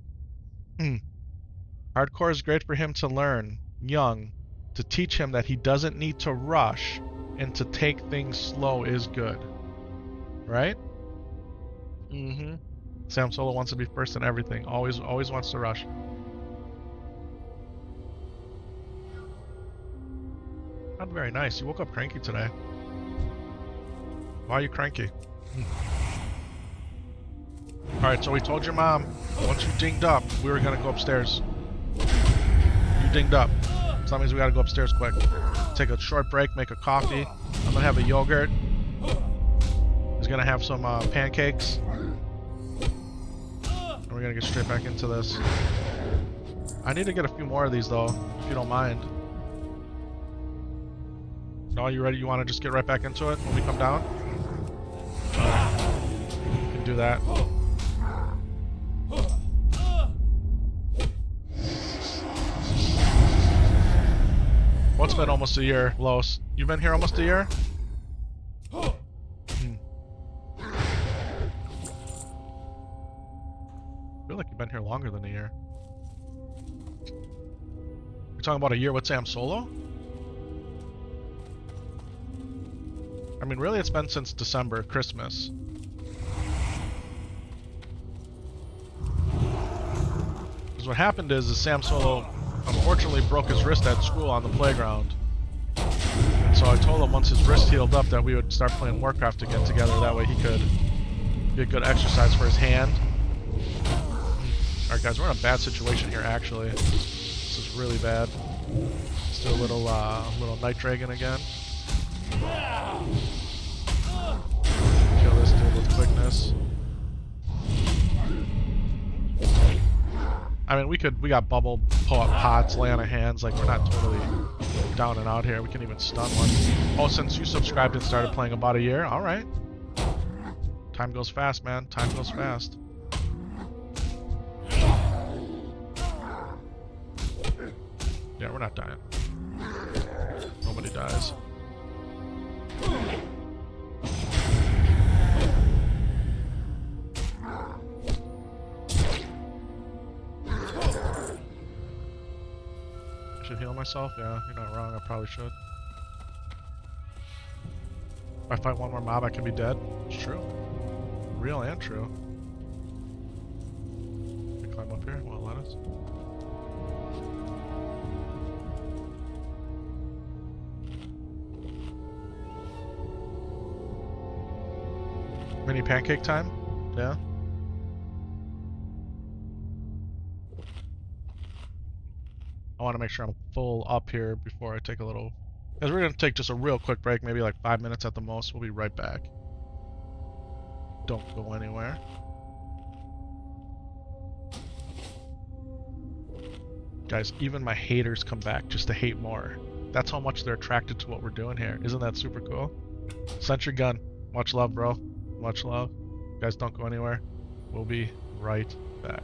Hardcore is great for him to learn, young, to teach him that he doesn't need to rush, and to take things slow is good. Right? Mm-hmm. SAMSOLO wants to be first in everything. Always wants to rush. Not very nice. You woke up cranky today. Why are you cranky? Alright, so we told your mom, once you dinged up, we were gonna go upstairs. You dinged up. So that means we gotta go upstairs quick. Take a short break, make a coffee. I'm gonna have a yogurt. He's gonna have some pancakes. And we're gonna get straight back into this. I need to get a few more of these though, if you don't mind. No, you ready? You wanna just get right back into it when we come down? You can do that. What's been almost a year, Los? You've been here almost a year? I feel like you've been here longer than a year. You're talking about a year with SAMSOLO? I mean, really, it's been since December, Christmas. Because what happened is SAMSOLO unfortunately broke his wrist at school on the playground. And so I told him once his wrist healed up that we would start playing Warcraft again together. That way he could get good exercise for his hand. Alright guys, we're in a bad situation here actually. This is really bad. Let's do a little Night Dragon again. Kill this dude with quickness. I mean, we got bubble pots, lay on our hands, like we're not totally down and out here. We can even stun one. Oh, since you subscribed and started playing about a year, alright. Time goes fast, man. Time goes fast. Yeah, we're not dying. Nobody dies. Should heal myself? Yeah, you're not wrong. I probably should. If I fight one more mob, I can be dead. It's true. Real and true. Can we climb up here? Well, let us. Mini pancake time? Yeah. I want to make sure I'm full up here before I take a little Guys, we're going to take just a real quick break, maybe like 5 minutes at the most. We'll be right back. Don't go anywhere. Guys, even my haters come back just to hate more. That's how much they're attracted to what we're doing here. Isn't that super cool? Sentry gun. Much love, bro. Much love. Guys, don't go anywhere. We'll be right back.